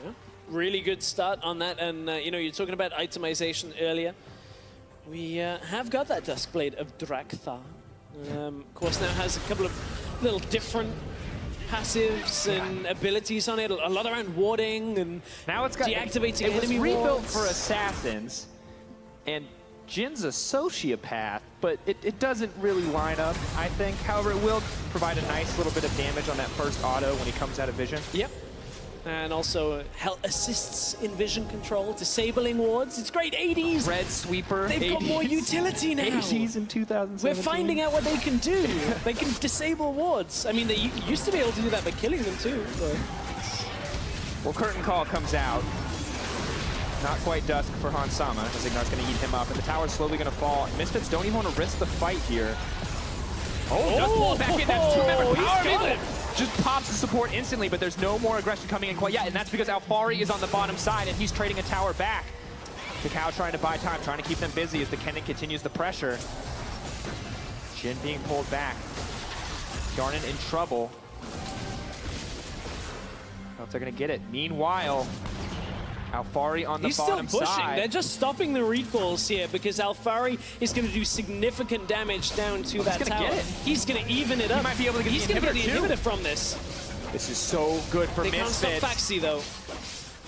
Yeah, really good start on that. And, you know, you're talking about itemization earlier. We have got that Duskblade of Drakthar. Of course, now has a couple of little different passives and abilities on it. A lot around warding and now it's got deactivating it enemy was rebuilt wards. For assassins, and Jin's a sociopath, but it doesn't really line up, I think. However, it will provide a nice little bit of damage on that first auto when he comes out of vision. Yep. And also assists in vision control, disabling wards. It's great, 80s. Red Sweeper. They've 80s. got more utility now. 80s in 2017. We're finding out what they can do. They can disable wards. I mean, they used to be able to do that by killing them too. But. Well, Curtain Call comes out. Not quite dusk for Hansama, as Ignar's going to eat him up, and the tower's slowly going to fall. Misfits don't even want to risk the fight here. Just pull it back in. That's 2 member power. Just pops the support instantly, but there's no more aggression coming in quite yet, and that's because Alfari is on the bottom side, and he's trading a tower back. Cacao trying to buy time, trying to keep them busy as the Kennen continues the pressure. Jin being pulled back. Garnet in trouble. I don't know if they're going to get it. Meanwhile, Alfari on the bottom He's still pushing. side. They're just stopping the recalls here because Alfari is going to do significant damage down to that tower. Get it. He's going to even it up. He might be able to get He's the going to inhibitor get the inhibitor from this. This is so good for Misfits. They can't stop Faxi though.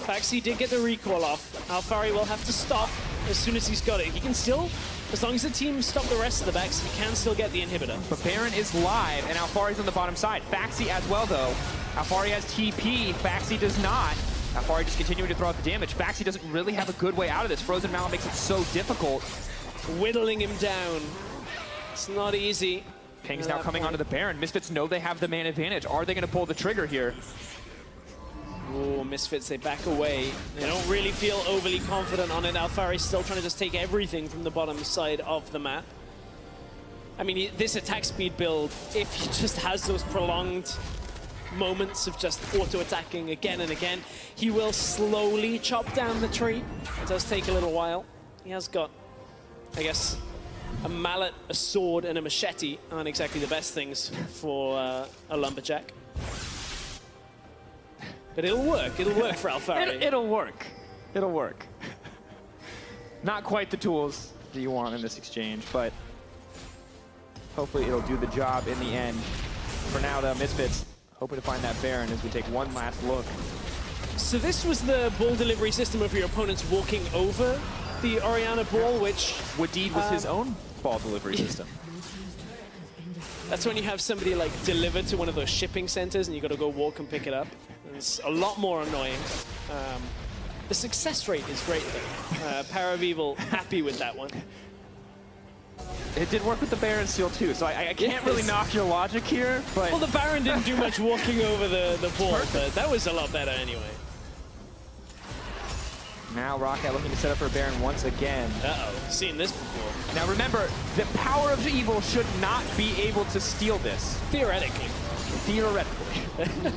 Faxi did get the recall off. Alfari will have to stop as soon as he's got it. He can still, as long as the team stop the rest of the backs, he can still get the inhibitor. But Baron is live, and Alfari's on the bottom side. Faxi as well, though. Alfari has TP, Faxi does not. Alfari just continuing to throw out the damage. Faxi doesn't really have a good way out of this. Frozen Mallet makes it so difficult. Whittling him down. It's not easy. Ping's now coming onto the Baron. Misfits know they have the man advantage. Are they going to pull the trigger here? Oh, Misfits, they back away. They don't really feel overly confident on it. Alfari's still trying to just take everything from the bottom side of the map. I mean, this attack speed build, if he just has those prolonged moments of just auto-attacking again and again. He will slowly chop down the tree. It does take a little while. He has got, I guess, a mallet, a sword, and a machete aren't exactly the best things for a lumberjack. But it'll work. It'll work for Alphari. It'll work. It'll work. Not quite the tools that you want in this exchange, but hopefully it'll do the job in the end. For now, though, Misfits hoping to find that Baron as we take one last look. So this was the ball delivery system of your opponents walking over the Orianna ball, which... Wadid was his own ball delivery system. That's when you have somebody like delivered to one of those shipping centers and you got to go walk and pick it up. It's a lot more annoying. The success rate is great though. Power of Evil happy with that one. It did work with the Baron Seal too, so I can't really knock your logic here, but... Well, the Baron didn't do much walking over the ball, but that was a lot better anyway. Now Roccat looking to set up for a Baron once again. Uh-oh, seen this before. Now remember, the Power of Evil should not be able to steal this. Theoretically. Theoretically.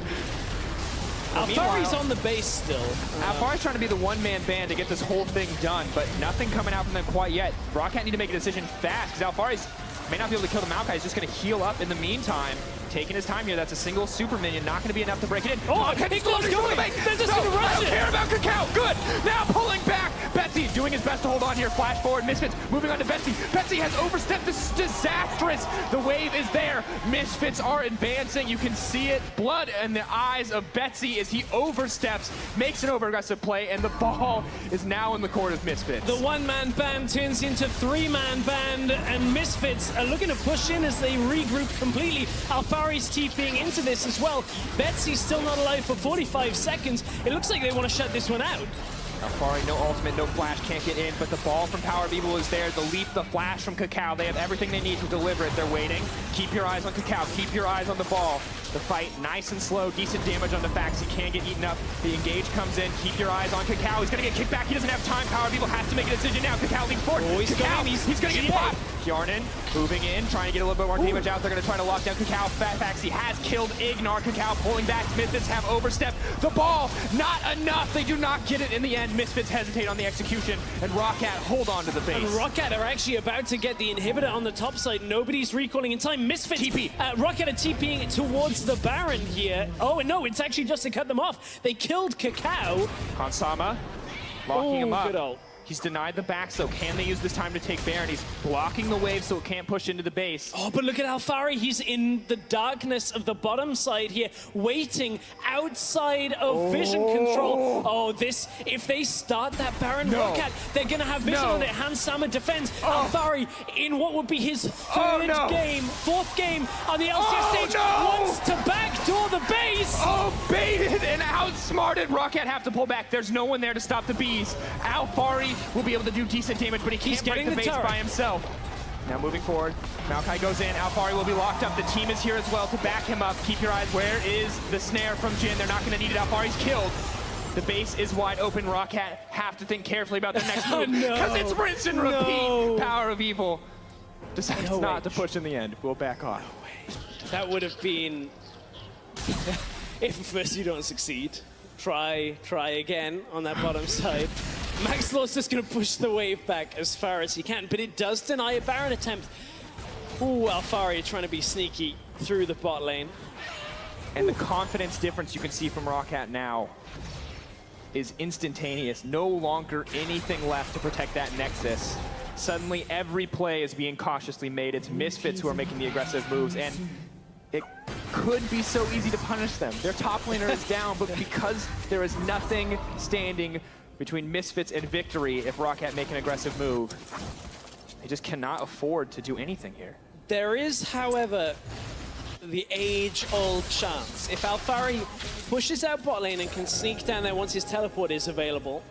Alphari's on the base still. Alphari's trying to be the one-man band to get this whole thing done, but nothing coming out from them quite yet. Roccat need to make a decision fast, because Alphari's may not be able to kill the Maokai. He's just going to heal up in the meantime. Taking his time here. That's a single super minion. Not going to be enough to break it in. Oh, Nicholas going! They're just going to rush it! I don't care about Cacao. Good! Now pulling back. Betsy doing his best to hold on here. Flash forward. Misfits moving on to Betsy. Betsy has overstepped. This is disastrous. The wave is there. Misfits are advancing. You can see it. Blood in the eyes of Betsy as he oversteps, makes an over-aggressive play, and the ball is now in the court of Misfits. The one-man band turns into three-man band, and Misfits are looking to push in as they regroup completely. Alphari's TPing into this as well. Betsy's still not alive for 45 seconds. It looks like they want to shut this one out. Alphari, no ultimate, no flash, can't get in, but the ball from Power of Evil is there. The leap, the flash from Cacao. They have everything they need to deliver it. They're waiting. Keep your eyes on Cacao. Keep your eyes on the ball. The fight, nice and slow, decent damage on the Fax. He can't get eaten up. The engage comes in. Keep your eyes on Cacao. He's going to get kicked back. He doesn't have time. Power of Evil has to make a decision now. Cacao leaps forward. Oh, he's Cacao, going. he's going to get popped. Yarnin moving in, trying to get a little bit more damage out. They're going to try to lock down Cacao. Fax, he has killed Ignar. Cacao pulling back. Misfits have overstepped. The ball, not enough. They do not get it in the end. Misfits hesitate on the execution, and Roccat hold on to the base. And Roccat are actually about to get the inhibitor on the top side. Nobody's recalling in time. Misfits. TP. Roccat are TPing towards the Baron here. Oh, and no, it's actually just to cut them off. They killed Cacao. Hansama locking him up. Good ult. He's denied the back, so can they use this time to take Baron? He's blocking the wave so it can't push into the base. Oh, but look at Alphari. He's in the darkness of the bottom side here, waiting outside of vision control. Oh, this, if they start that Baron Roccat, they're going to have vision on it. Hansama defends. Alphari in what would be his fourth game on the LCS stage, wants to backdoor the base. Oh, baited and outsmarted. Roccat have to pull back. There's no one there to stop the bees. Alphari will be able to do decent damage, but he can't break the base by himself. Now moving forward, Maokai goes in. Alphari will be locked up. The team is here as well to back him up. Keep your eyes. Where is the snare from Jin? They're not going to need it. Alphari's killed. The base is wide open. Roccat have to think carefully about their next move because it's rinse and repeat. Power of Evil decides not to push in the end. We'll back off. That would have been if first you don't succeed. Try again on that bottom side. Max Law's just going to push the wave back as far as he can, but it does deny a Baron attempt. Ooh, Alphari trying to be sneaky through the bot lane. And the confidence difference you can see from Roccat now is instantaneous. No longer anything left to protect that Nexus. Suddenly every play is being cautiously made. It's Misfits who are making the aggressive moves, and it could be so easy to punish them. Their top laner is down, but because there is nothing standing between Misfits and victory, if Roccat make an aggressive move, they just cannot afford to do anything here. There is, however, the age-old chance. If Alphari pushes out bot lane and can sneak down there once his teleport is available,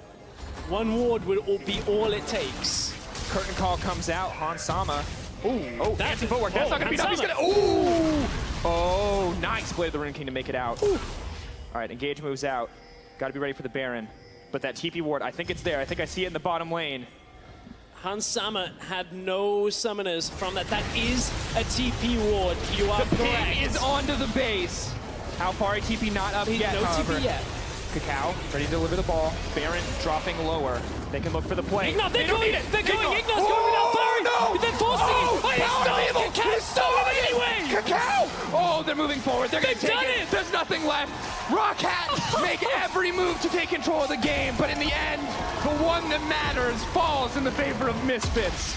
one ward would be all it takes. Curtain call comes out. Hansama. Oh, fancy footwork. That's not going to be enough. He's going to... Ooh! Oh, nice play of the Rune King to make it out. All right, engage moves out. Got to be ready for the Baron. But that TP ward, I think it's there. I think I see it in the bottom lane. Hansama had no summoners from that. That is a TP ward. You are correct. The ping is onto the base. Alfari TP not up yet, No however. TP yet. Cacao ready to deliver the ball. Baron dropping lower. They can look for the play. Ignar, they're going! Ignor's going with Oh, Alfari! no! They're forcing it! Oh, He stole it! Cacao stole it anyway! Cacao! Oh, they're moving forward. They're going to take done it. it! There's nothing left. Roccat make every move to take control of the game, but in the end, the one that matters falls in the favor of Misfits.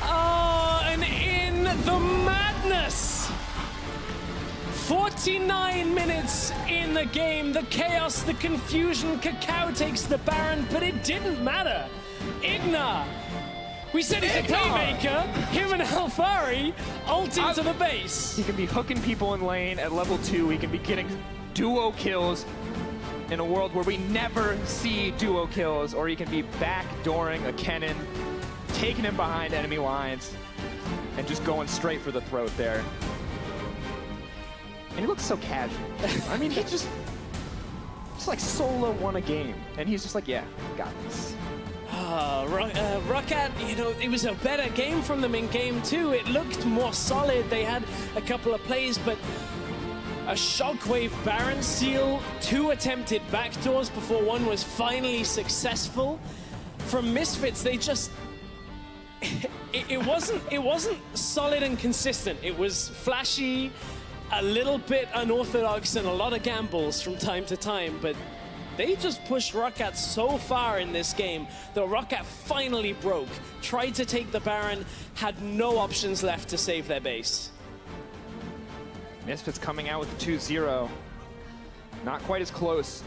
Oh, and in the madness! 49 minutes in the game, the chaos, the confusion, Cacao takes the Baron, but it didn't matter. Ignar, we said he's a playmaker, him and Alfari ult into the base. He can be hooking people in lane at level 2, he can be getting duo kills in a world where we never see duo kills, or he can be backdooring a Kennen, taking him behind enemy lines, and just going straight for the throat there. And he looks so casual. I mean, he just like solo won a game. And he's just like, yeah, got this. Roccat, you know, it was a better game from them in game 2. It looked more solid. They had a couple of plays, but a Shockwave Baron steal, 2 attempted backdoors before one was finally successful. From Misfits, they just... it wasn't solid and consistent. It was flashy, a little bit unorthodox, and a lot of gambles from time to time, but they just pushed Roccat so far in this game that Roccat finally broke, tried to take the Baron, had no options left to save their base. Misfits coming out with the 2-0. Not quite as close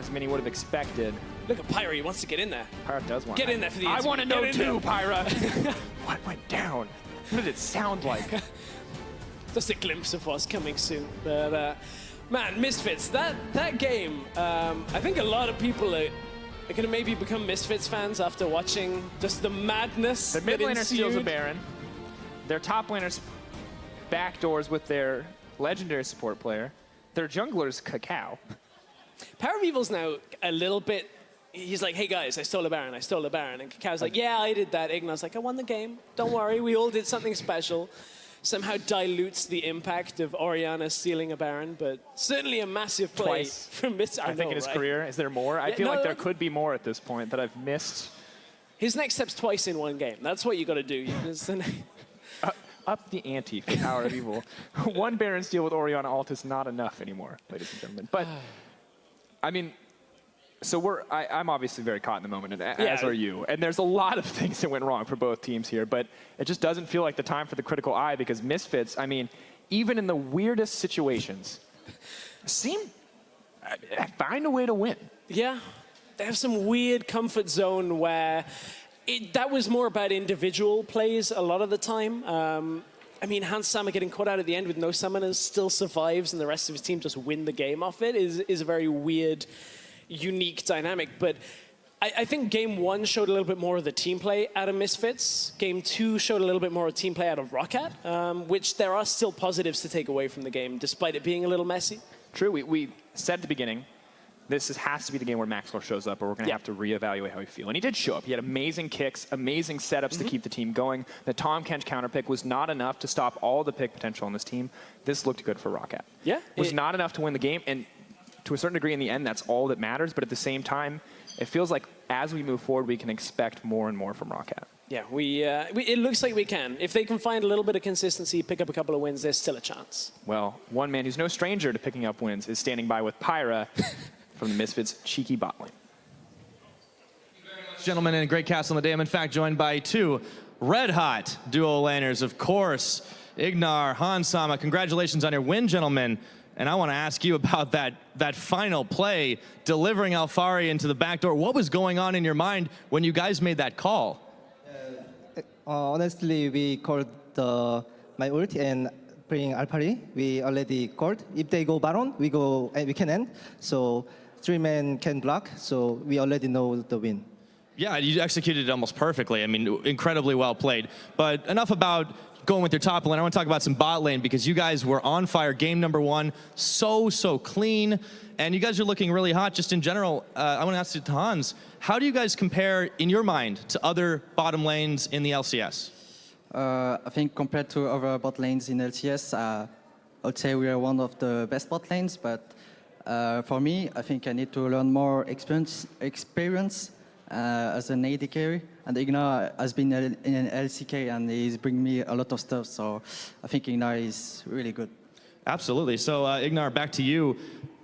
as many would have expected. Look at Pyra, he wants to get in there. Pyra does want Get in there for the I interview. want to know Get in too, there. Pyra. What went down? What did it sound like? Just a glimpse of what's coming soon. But, man, Misfits, that game, I think a lot of people are going to maybe become Misfits fans after watching just the madness. The mid laner steals a Baron. Their top laners backdoors with their legendary support player. Their jungler's Cacao. Parameval's now a little bit, he's like, hey guys, I stole a Baron, I stole a Baron. And Cacao's like, yeah, I did that. Ignar's like, I won the game. Don't worry, we all did something special. Somehow dilutes the impact of Orianna stealing a Baron, but certainly a massive play Twice. from Misfits. I think in his career. Is there more? I feel like there could be more at this point that I've missed. His next step's twice in one game. That's what you got to do. Up the ante for Power of Evil. One Baron steal with Orianna ult is not enough anymore, ladies and gentlemen. But, I mean, so I'm obviously very caught in the moment, and as are you. And there's a lot of things that went wrong for both teams here, but it just doesn't feel like the time for the critical eye because Misfits, I mean, even in the weirdest situations, find a way to win. Yeah. They have some weird comfort zone where that was more about individual plays a lot of the time. I mean, Hans Sama getting caught out at the end with no summoners still survives, and the rest of his team just win the game off it is a very weird, unique dynamic. But I think game 1 showed a little bit more of the team play out of Misfits. Game 2 showed a little bit more of team play out of Roccat, which there are still positives to take away from the game, despite it being a little messy. True, we said at the beginning, this has to be the game where Maxwell shows up, or we're going to have to reevaluate how we feel. And he did show up. He had amazing kicks, amazing setups to keep the team going. The Tahm Kench counterpick was not enough to stop all the pick potential on this team. This looked good for Roccat. Yeah. It was not enough to win the game, and to a certain degree in the end, that's all that matters. But at the same time, it feels like as we move forward, we can expect more and more from Roccat. Yeah, it looks like we can. If they can find a little bit of consistency, pick up a couple of wins, there's still a chance. Well, one man who's no stranger to picking up wins is standing by with Pyra from the Misfits' cheeky bot lane. Gentlemen, and a great cast on the day. I'm in fact joined by 2 red-hot duo laners, of course. Ignar, Hans Sama, congratulations on your win, gentlemen. And I want to ask you about that final play, delivering Alfari into the back door. What was going on in your mind when you guys made that call? Honestly, we called my ult and bring Alfari. We already called. If they go Baron, we can end. So 3 men can block. So we already know the win. Yeah, you executed it almost perfectly. I mean, incredibly well played. But enough about going with your top lane. I want to talk about some bot lane because you guys were on fire. Game number 1, so clean. And you guys are looking really hot just in general. I want to ask you to Hans, how do you guys compare in your mind to other bottom lanes in the LCS? I think compared to other bot lanes in LCS, would say we are one of the best bot lanes, but for me, I think I need to learn more experience as an AD carry. And Ignar has been in an LCK and he's bringing me a lot of stuff, so I think Ignar is really good. Absolutely. So, Ignar, back to you.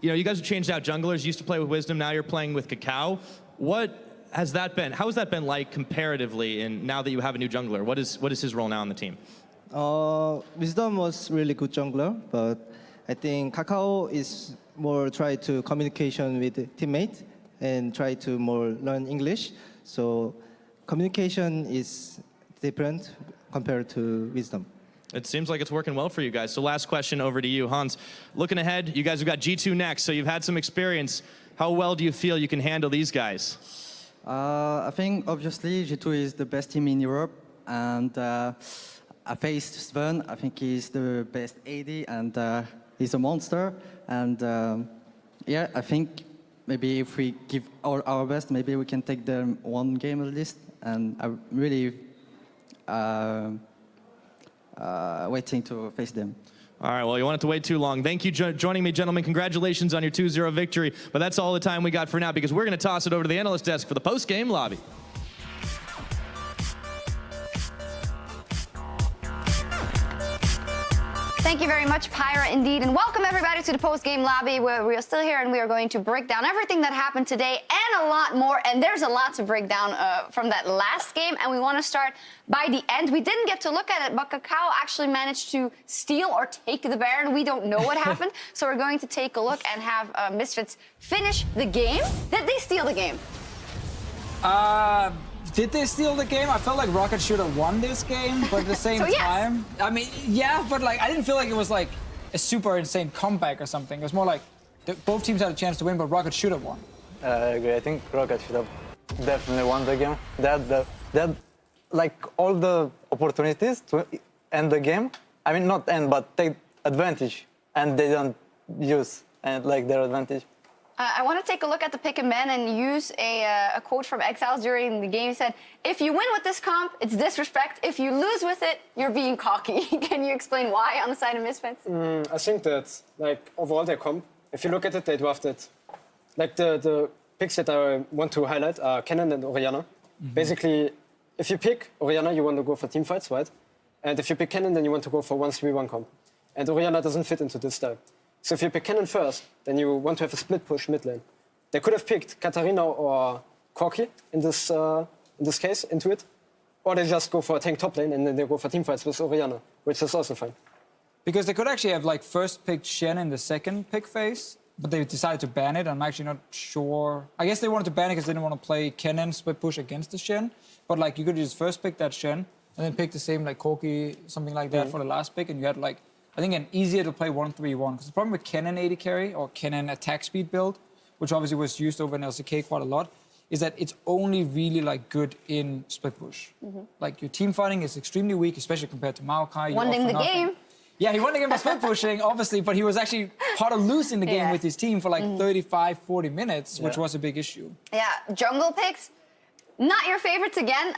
You know, you guys have changed out junglers. You used to play with Wisdom, now you're playing with Cacao. What has that been? How has that been like comparatively? And now that you have a new jungler, what is his role now on the team? Wisdom was really good jungler, but I think Cacao is more try to communication with teammate and try to more learn English. So communication is different compared to Wisdom. It seems like it's working well for you guys. So last question over to you, Hans. Looking ahead, you guys have got G2 next, so you've had some experience. How well do you feel you can handle these guys? I think obviously G2 is the best team in Europe, and I faced Sven. I think he's the best AD, and he's a monster. And yeah, I think maybe if we give all our best, maybe we can take them one game at least. And I'm really waiting to face them. All right, well, you won't have to wait too long. Thank you for joining me, gentlemen. Congratulations on your 2-0 victory. But that's all the time we got for now, because we're going to toss it over to the analyst desk for the post-game lobby. Thank you very much, Pyra, indeed. And welcome, everybody, to the post-game lobby, where we are still here and we are going to break down everything that happened today and a lot more. And there's a lot to break down from that last game. And we want to start by the end. We didn't get to look at it, but Cacao actually managed to steal or take the Baron. We don't know what happened. So we're going to take a look and have Misfits finish the game. Did they steal the game? Did they steal the game? I felt like Roccat should have won this game, but at the same time, I mean, yeah, but like I didn't feel like it was like a super insane comeback or something. It was more like both teams had a chance to win, but Roccat should have won. I agree. I think Roccat should have definitely won the game. They had like all the opportunities to end the game. I mean, not end, but take advantage, and they don't use like their advantage. I want to take a look at the pick and ban and use a quote from Exiles during the game. He said, "If you win with this comp, it's disrespect. If you lose with it, you're being cocky." Can you explain why on the side of Misfits? I think that, like, overall their comp, if you look at it, they drafted, like, the picks that I want to highlight are Kennen and Orianna. Basically, if you pick Orianna, you want to go for team fights, right? And if you pick Kennen, then you want to go for 1-3-1 comp. And Orianna doesn't fit into this style. So if you pick Kennen first, then you want to have a split push mid lane. They could have picked Katarina or Corki in this case into it, or they just go for a tank top lane and then they go for team fights with Orianna, which is also fine. Because they could actually have like first picked Shen in the second pick phase, but they decided to ban it. I'm actually not sure. I guess they wanted to ban it because they didn't want to play Kennen split push against the Shen. But like you could just first pick that Shen and then pick the same like Corki, something like that for the last pick, and you had like, I think, an easier to play 1-3-1. Because the problem with Kennen AD carry or Kennen attack speed build, which obviously was used over in LCK quite a lot, is that it's only really like good in split push. Like your team fighting is extremely weak, especially compared to Maokai. Won the game. Yeah, he won the game by split pushing, obviously, but he was actually part of losing the game with his team for like 35, 40 minutes, which was a big issue. Yeah, jungle picks. Not your favorites again.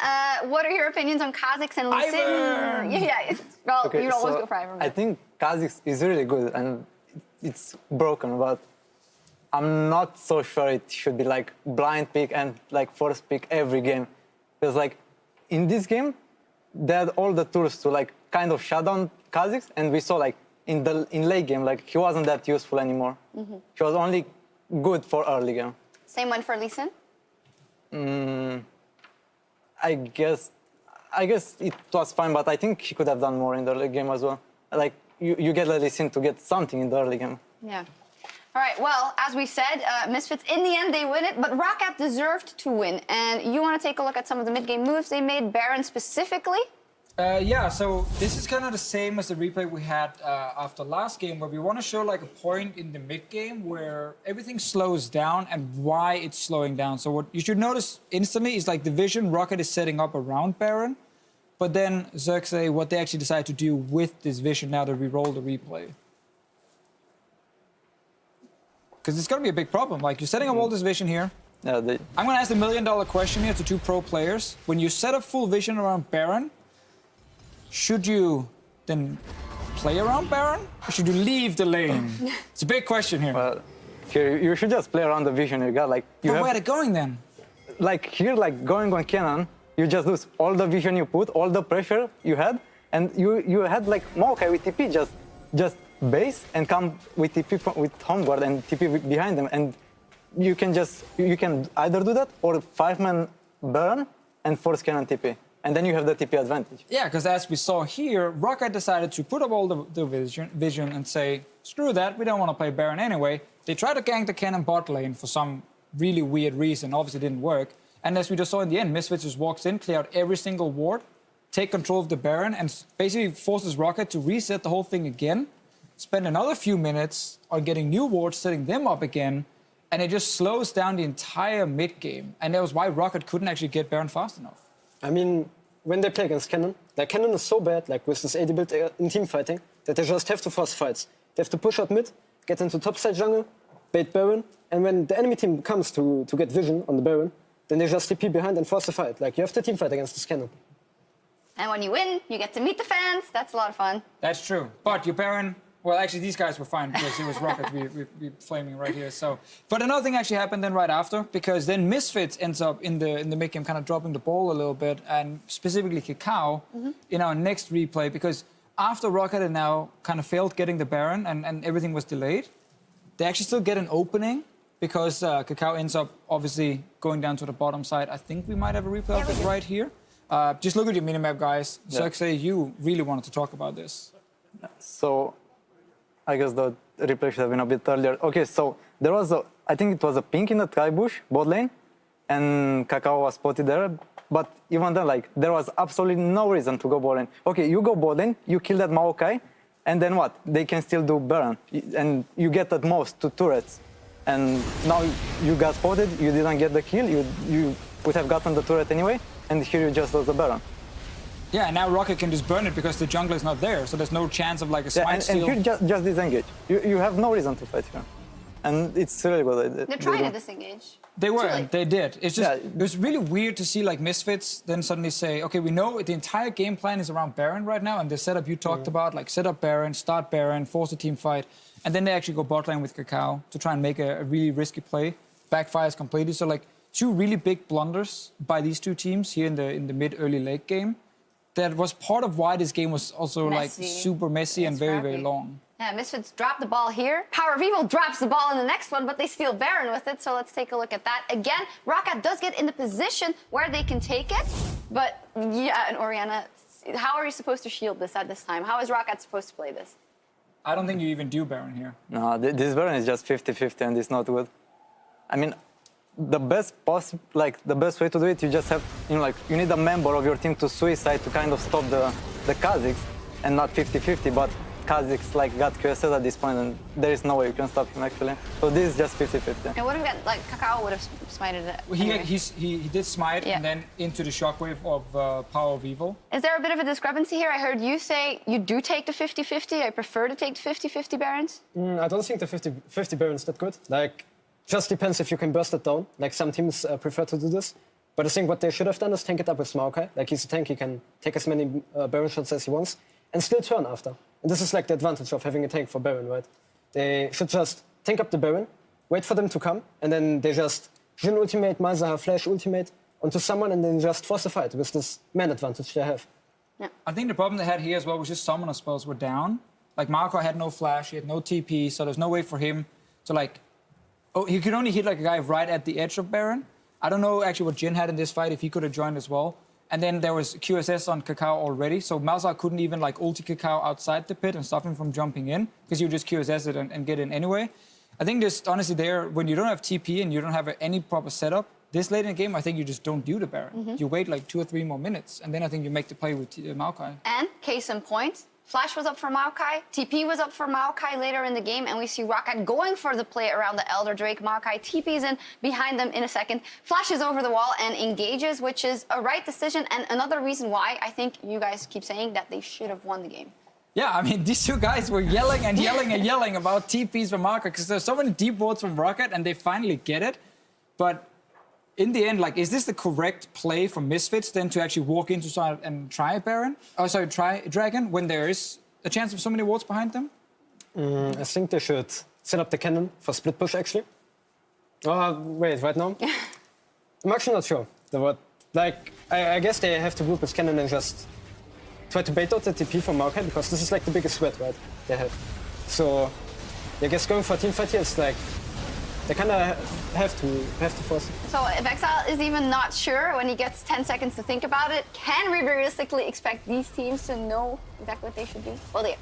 What are your opinions on Kha'Zix and Lee Sin? Well, Okay, you'd always so go for Ivern. I think Kha'Zix is really good and it's broken, but I'm not so sure it should be like blind pick and like first pick every game. Because like in this game, they had all the tools to like kind of shut down Kha'Zix, and we saw like in late game, like he wasn't that useful anymore. He was only good for early game. Same one for Lee Sin? I guess it was fine, but I think he could have done more in the early game as well. Like you get Lee Sin to get something in the early game. Yeah. All right, well, as we said, Misfits, in the end, they win it, but Roccat deserved to win. And you want to take a look at some of the mid-game moves they made, Baron specifically? Yeah, so this is kind of the same as the replay we had after last game, where we want to show like a point in the mid game where everything slows down and why it's slowing down. So what you should notice instantly is like the vision Roccat is setting up around Baron, but then Xerxes, what they actually decide to do with this vision now that we roll the replay. Because it's going to be a big problem. Like, you're setting up all this vision here. Yeah, I'm going to ask the million-dollar question here to two pro players. When you set up full vision around Baron, should you then play around Baron, or should you leave the lane? It's a big question here. Well, here you should just play around the vision you got. Like you But have, where are they going then? like here, like going on cannon, you just lose all the vision you put, all the pressure you had, and you had like Maokai with TP just base and come with TP with homeguard and TP behind them, and you can either do that or 5-man Baron and force cannon TP, and then you have the TP advantage. Yeah, because as we saw here, Roccat decided to put up all the vision and say, screw that, we don't want to play Baron anyway. They tried to gank the cannon bot lane for some really weird reason, obviously didn't work. And as we just saw in the end, Misfits just walks in, clear out every single ward, take control of the Baron, and basically forces Roccat to reset the whole thing again, spend another few minutes on getting new wards, setting them up again, and it just slows down the entire mid game. And that was why Roccat couldn't actually get Baron fast enough. I mean, when they play against Cannon, like Cannon is so bad, like with this AD build in team fighting, that they just have to force fights. They have to push out mid, get into top side jungle, bait Baron, and when the enemy team comes to get vision on the Baron, then they just TP behind and force the fight. Like, you have to team fight against this Cannon. And when you win, you get to meet the fans. That's a lot of fun. That's true. But your Baron, well, actually, these guys were fine because it was Roccat we flaming right here. So, but another thing actually happened then right after, because then Misfits ends up in the mid game kind of dropping the ball a little bit, and specifically Kakao in our next replay, because after Roccat had now kind of failed getting the Baron and everything was delayed, they actually still get an opening because Kakao ends up obviously going down to the bottom side. I think we might have a replay of it right here. Just look at your minimap, guys. So Xerxes, you really wanted to talk about this. So I guess the replay should have been a bit earlier. Okay, so there was I think it was a pink in the Sky Bush bot lane, and Kakao was spotted there. But even then, like, there was absolutely no reason to go bot lane. Okay, you go bot lane, you kill that Maokai, and then what? They can still do Baron, and you get at most 2 turrets. And now you got spotted, you didn't get the kill, you would have gotten the turret anyway, and here you just lost the Baron. Yeah, and now Roccat can just burn it because the jungler is not there, so there's no chance of like a smite steal. And here just disengage. You have no reason to fight here. And it's really good. They're trying to disengage. They were, Really? they did. It's just, it was really weird to see like Misfits then suddenly say, okay, we know the entire game plan is around Baron right now, and the setup you talked about, like set up Baron, start Baron, force a team fight, and then they actually go bot lane with Kakao to try and make a really risky play. Backfires completely. So like 2 really big blunders by these 2 teams here in the mid-early late game. That was part of why this game was also Messy. like super messy and very, very Scrappy. long. Yeah, Misfits drop the ball here. Power of Evil drops the ball in the next one, but they steal Baron with it, so let's take a look at that. Again, Roccat does get in the position where they can take it, but yeah, and Orianna, how are you supposed to shield this at this time? How is Roccat supposed to play this? I don't think you even do Baron here. No, this Baron is just 50-50 and it's not good. I mean, the best way to do it, you just have, you need a member of your team to suicide to kind of stop the Kazakhs, and not 50-50, but Kazakhs got QSS at this point, and there is no way you can stop him actually. So this is just 50-50. And what if we got, like, Kakao would have smited it? Well, anyway. he did smite and then into the shockwave of Power of Evil. Is there a bit of a discrepancy here? I heard you say you do take the 50-50. I prefer to take the 50-50 Barons. I don't think the 50 Baron is that good. Like, just depends if you can burst it down. Like, some teams prefer to do this. But I think what they should have done is tank it up with Maokai. Like, he's a tank, he can take as many Baron shots as he wants and still turn after. And this is like the advantage of having a tank for Baron, right? They should just tank up the Baron, wait for them to come, and then they just Jhin ultimate, Malzahar flash ultimate onto someone, and then just force a fight with this man advantage they have. Yeah. I think the problem they had here as well was just summoner spells were down. Like, Maokai had no flash, he had no TP, so there's no way for him to, like... Oh, he could only hit, like, a guy right at the edge of Baron. I don't know actually what Jhin had in this fight, if he could have joined as well. And then there was QSS on Kakao already, so Malzahar couldn't even like ulti Kakao outside the pit and stop him from jumping in, because you just QSS it and get in anyway. I think just honestly there, when you don't have TP and you don't have any proper setup, this late in the game, I think you just don't do the Baron. You wait like 2 or 3 more minutes, and then I think you make the play with Maokai. And case in point, Flash was up for Maokai, TP was up for Maokai later in the game, and we see Roccat going for the play around the Elder Drake. Maokai TP's in behind them in a second, flashes over the wall and engages, which is a right decision, and another reason why I think you guys keep saying that they should have won the game. Yeah, I mean, these 2 guys were yelling and yelling and yelling about TPs from Maokai, because there's so many deep votes from Roccat, and they finally get it. But in the end, like, is this the correct play for Misfits then to actually walk into side and try a Baron? Oh, sorry, try Dragon when there is a chance of so many wards behind them? I think they should set up the cannon for split push, actually. Oh, wait, right now? I'm actually not sure. Like, I guess they have to group with cannon and just try to bait out the TP from Roccat, because this is like the biggest threat, right, they have. So, I guess going for a team fight here is like, they kind of have to force it. So if Exile is even not sure when he gets 10 seconds to think about it, can we realistically expect these teams to know exactly what they should do? Well, yeah.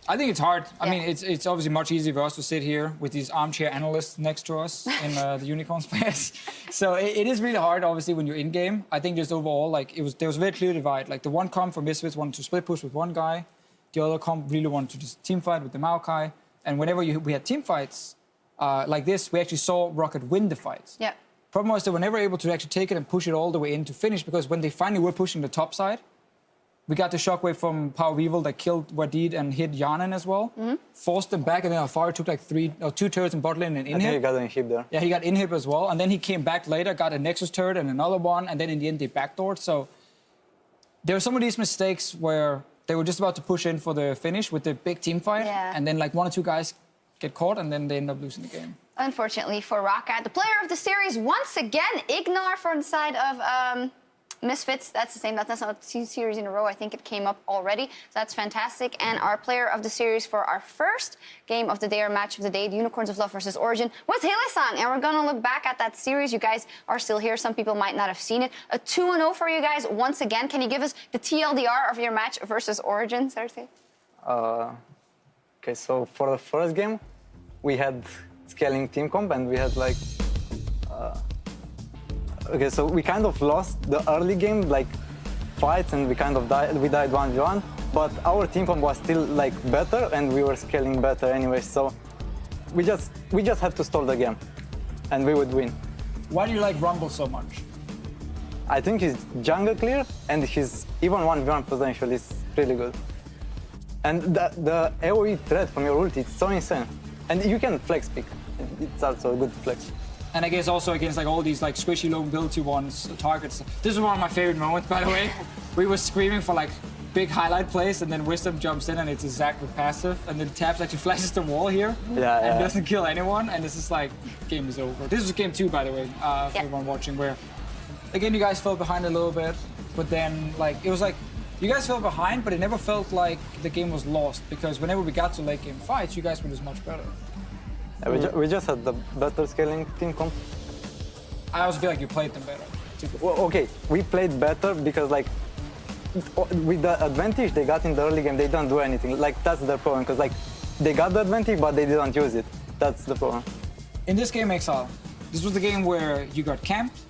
I think it's hard. I Yeah. mean, it's obviously much easier for us to sit here with these armchair analysts next to us in the Unicorn space. So it is really hard, obviously, when you're in game. I think just overall, like there was a very clear divide. Like the one comp from Misfits wanted to split push with one guy, the other comp really wanted to just team fight with the Maokai. And whenever we had team fights like this, we actually saw Roccat win the fights. Yeah. Problem was they were never able to actually take it and push it all the way in to finish, because when they finally were pushing the top side, we got the shockwave from Power Weevil that killed Wadid and hit Yanan as well. Forced them back, and then Alfari took like 2 turrets in bot lane and I think he inhib. got an inhib there. Yeah, he got inhib as well. And then he came back later, got a Nexus turret and another one, and then in the end they backdoored. So there were some of these mistakes where they were just about to push in for the finish with the big team fight, Yeah. and then like 1 or 2 guys get caught, and then they end up losing the game. Unfortunately for Roccat, the player of the series once again, Ignar from the side of Misfits. That's the same. That's not 2 series in a row. I think it came up already. So that's fantastic. And our player of the series for our first game of the day or match of the day, the Unicorns of Love versus Origin, was Hilisan. And we're going to look back at that series. You guys are still here. Some people might not have seen it. A 2-0 for you guys once again. Can you give us the TLDR of your match versus Origin, Cersei? Okay, so for the first game, we had scaling team comp, and we had like... okay, so we kind of lost the early game, like fights, and we kind of died 1v1, but our team comp was still like better, and we were scaling better anyway, so we just had to stall the game, and we would win. Why do you like Rumble so much? I think his jungle clear, and his even 1v1 potential is really good. And the AoE threat from your ulti, it's so insane. And you can flex pick. It's also a good flex. And I guess also against like all these like squishy low mobility ones, targets. This is one of my favorite moments, by the way. We were screaming for like big highlight plays, and then Wisdom jumps in, and it's a Zac with passive, and then Taps actually flashes the wall here, and doesn't kill anyone, and this is like, game is over. This was game 2, by the way, for everyone watching, where again you guys fell behind a little bit, but then like it was like you guys fell behind, but it never felt like the game was lost, because whenever we got to late game fights, you guys were just much better. Yeah, we just had the better scaling team comp. I also feel like you played them better. Well, okay, we played better because like with the advantage they got in the early game, they don't do anything. Like that's their problem, because like they got the advantage, but they didn't use it. That's the problem. In this game, Exile, this was the game where you got camped,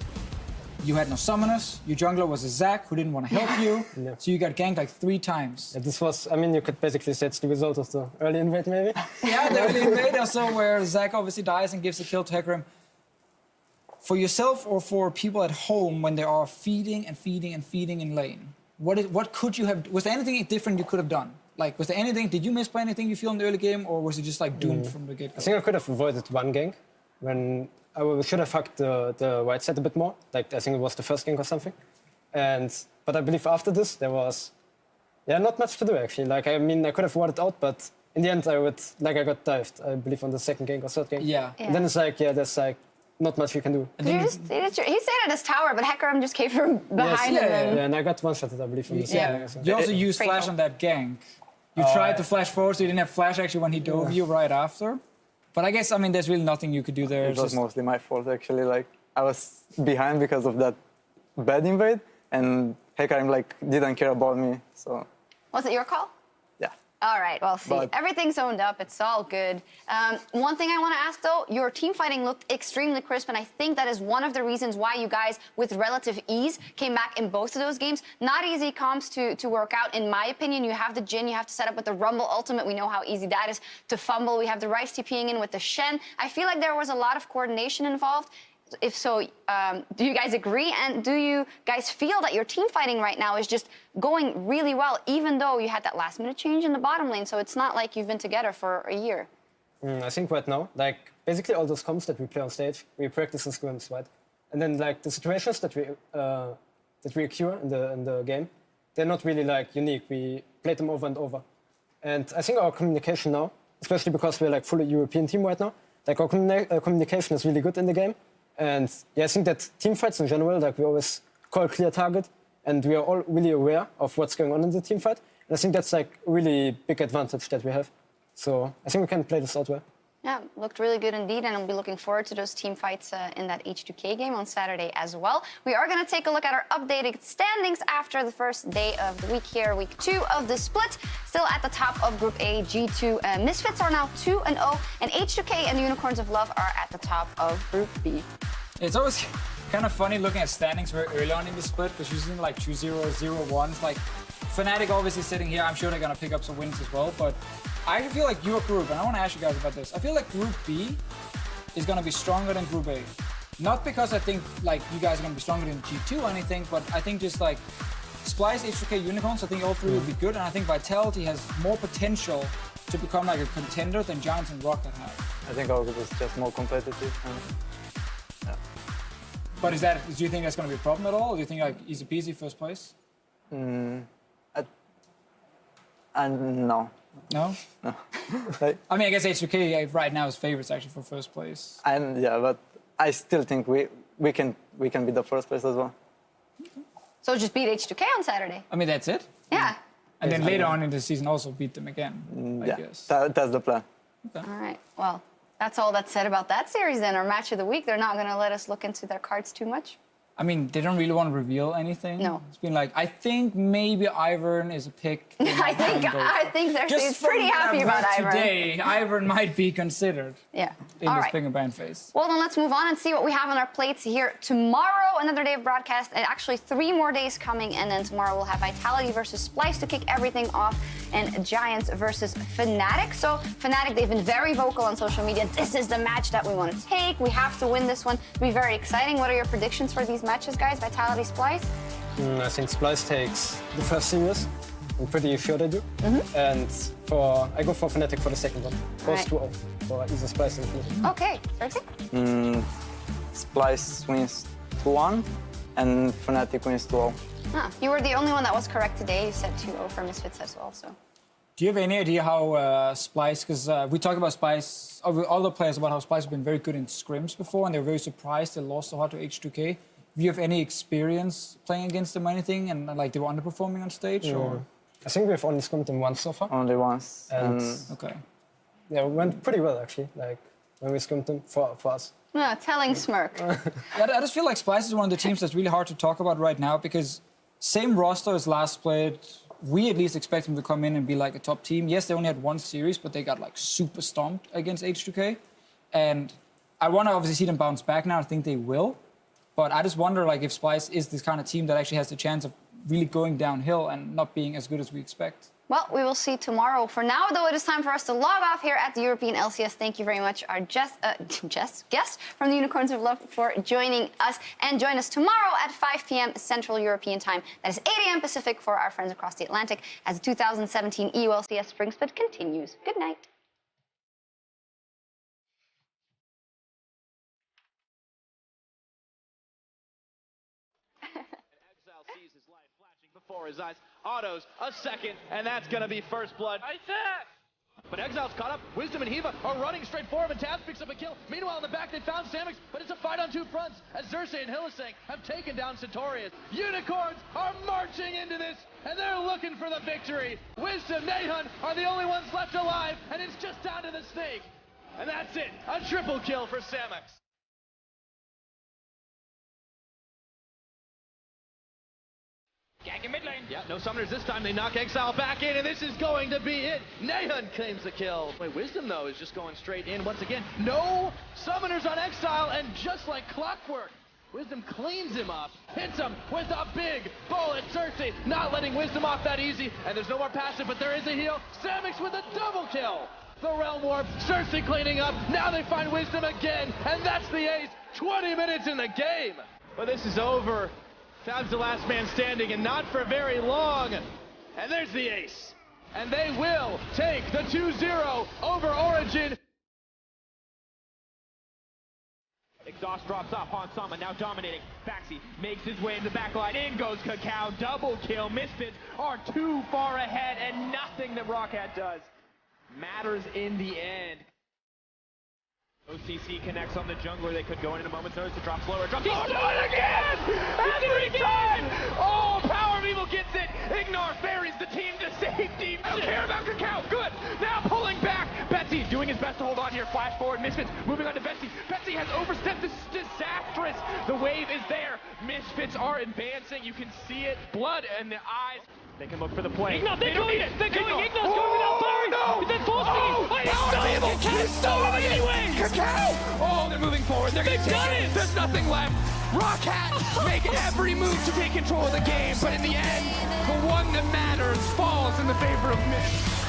you had no summoners, your jungler was a Zac who didn't want to help you, so you got ganked like 3 times. Yeah, this was, I mean, you could basically say it's the result of the early invade, maybe. Yeah, the early invade also, where Zac obviously dies and gives the kill to Hecarim. For yourself or for people at home when they are feeding and feeding and feeding in lane, what could you have, was there anything different you could have done? Like, was there anything, did you misplay anything you feel in the early game, or was it just like doomed from the get-go? I think I could have avoided one gank when I should have hacked the right side a bit more. Like, I think it was the first gank or something. But I believe after this, there was, not much to do, actually. Like, I mean, I could have warded out, but in the end, I got dived, I believe, on the second gank or third gank. Yeah. And then it's like, there's like not much you can do. He stayed at his tower, but Hecarim just came from behind him. And I got one-shotted, I believe, from the second gank or something. You also used flash on that gank. You tried to flash forward, so you didn't have flash actually when he dove you right after. But I guess, I mean, there's really nothing you could do there. It was mostly my fault, actually. Like, I was behind because of that bad invade, and Hecarim, like, didn't care about me, so... Was it your call? Yeah. All right, well, see, everything's owned up. It's all good. One thing I want to ask, though, your team fighting looked extremely crisp, and I think that is one of the reasons why you guys, with relative ease, came back in both of those games. Not easy comps to work out, in my opinion. You have the Jhin, you have to set up with the Rumble Ultimate. We know how easy that is to fumble. We have the Rice TPing in with the Shen. I feel like there was a lot of coordination involved. If so, do you guys agree? And do you guys feel that your team fighting right now is just going really well, even though you had that last-minute change in the bottom lane? So it's not like you've been together for a year. I think right now, like, basically all those comps that we play on stage, we practice in scrims, right? And then, like, the situations that we occur in the game, they're not really, like, unique. We play them over and over. And I think our communication now, especially because we're like fully European team right now, like our communication is really good in the game. And yeah, I think that team fights in general, like we always call a clear target and we are all really aware of what's going on in the team fight. And I think that's like a really big advantage that we have. So I think we can play this out well. Yeah, looked really good indeed, and I'll be looking forward to those team fights in that H2K game on Saturday as well. We are going to take a look at our updated standings after the first day of the week here, week 2 of the split. Still at the top of Group A, G2 Misfits are now 2-0, and H2K and the Unicorns of Love are at the top of Group B. It's always kind of funny looking at standings very early on in the split, because usually like 2-0, 0-1s. Like Fnatic obviously sitting here, I'm sure they're going to pick up some wins as well, but I feel like your group, and I want to ask you guys about this, I feel like Group B is going to be stronger than Group A. Not because I think like you guys are going to be stronger than G2 or anything, but I think just like Splice, H2K, Unicorns, I think all three will be good, and I think Vitality has more potential to become like a contender than Giants and Roccat have. I think our group is just more competitive. And, yeah. But do you think that's going to be a problem at all? Or do you think like easy peasy first place? No. No? No. Like, I mean, I guess H2K right now is favorites actually for first place. and yeah, but I still think we can be the first place as well. So just beat H2K on Saturday. I mean, that's it. Yeah. And then later on in the season also beat them again, I Yeah, guess. that's the plan. All right. Well, that's all that's said about that series then. Our match of the week. They're not going to let us look into their cards too much. I mean, they don't really want to reveal anything. No. It's been like, I think maybe Ivern is a pick. I think Cersei's pretty happy about Ivern. Today, Ivern might be considered Yeah. in All this right. Ping and Ban phase. Well, then let's move on and see what we have on our plates here. Tomorrow, another day of broadcast, and actually 3 more days coming, and then tomorrow we'll have Vitality versus Splice to kick everything off, and Giants versus Fnatic. So Fnatic, they've been very vocal on social media. This is the match that we want to take. We have to win this one. It'll be very exciting. What are your predictions for these matches, guys? Vitality, Splice? I think Splice takes the first series. I'm pretty sure they do. And I go for Fnatic for the second one. Goes 2-0 for either Splice and Fnatic. Okay, Cersei? Splice wins 2-1 and Fnatic wins 2-0. You were the only one that was correct today. You said 2-0 for Misfits as well, so. Do you have any idea how Splice, because we talked about Splice, all the players about how Splice have been very good in scrims before, and they were very surprised they lost so hard to H2K. Do you have any experience playing against them or anything, and like they were underperforming on stage? Or? I think we've only scrimmed them once so far. Only once. And Okay. yeah, it went pretty well actually, like when we scrimmed them for us. No, telling smirk. Yeah, I just feel like Splice is one of the teams that's really hard to talk about right now, because same roster as last played, we at least expect them to come in and be like a top team. Yes, they only had one series, but they got like super stomped against H2K. And I want to obviously see them bounce back now. I think they will. But I just wonder like if Splice is this kind of team that actually has the chance of really going downhill and not being as good as we expect. Well, we will see tomorrow. For now, though, it is time for us to log off here at the European LCS. Thank you very much, our guest from the Unicorns of Love, for joining us. And join us tomorrow at 5 p.m. Central European Time. That is 8 a.m. Pacific for our friends across the Atlantic as the 2017 EU LCS Spring Split continues. Good night. Sees his life flashing before his eyes. Autos a second, and that's gonna be first blood. But Exile's caught up. Wisdom and Hiva are running straight for him, and Taz picks up a kill. Meanwhile, in the back, they found Samix, but it's a fight on 2 fronts as Xerxes and Hylissang have taken down Sartorius. Unicorns are marching into this, and they're looking for the victory. Wisdom, Nahun are the only ones left alive, and it's just down to the snake. And that's it, a triple kill for Samix. Gagging mid lane. Yeah, no summoners this time. They knock Exile back in, and this is going to be it. Nahun claims the kill. Wait, Wisdom, though, is just going straight in once again. No summoners on Exile, and just like clockwork, Wisdom cleans him up, hits him with a big bullet. Cersei not letting Wisdom off that easy, and there's no more passive, but there is a heal. Samix with a double kill. The Realm Warp, Cersei cleaning up. Now they find Wisdom again, and that's the ace. 20 minutes in the game. But this is over. Fab's the last man standing, and not for very long. And there's the ace. And they will take the 2-0 over Origin. Doss drops off, Han Sama now dominating. Baxi makes his way in the back line. In goes Cacao, double kill. Misfits are too far ahead, and nothing that Roccat does matters in the end. OCC connects on the jungler. They could go in a moment's notice. It drops lower. Drops lower. Do it again! Every time! Oh, Power of Evil gets it. Ignore ferries the team to safety. I don't care about Cacao. Good. Now pulling back. Betsy doing his best to hold on here. Flash forward. Misfits moving on to Betsy. Betsy has overstepped. This is disastrous. The wave is there. Misfits are advancing. You can see it. Blood in the eyes. They can look for the play. Ignore, They don't need it. they're going. Ignor's Oh, going without flurry. no! They're forcing it. He's stolen it anyway! Cacao! Oh, they're moving forward. They're going to take it. There's nothing left. Roccat make every move to take control of the game, but in the end, the one that matters falls in the favor of Miss.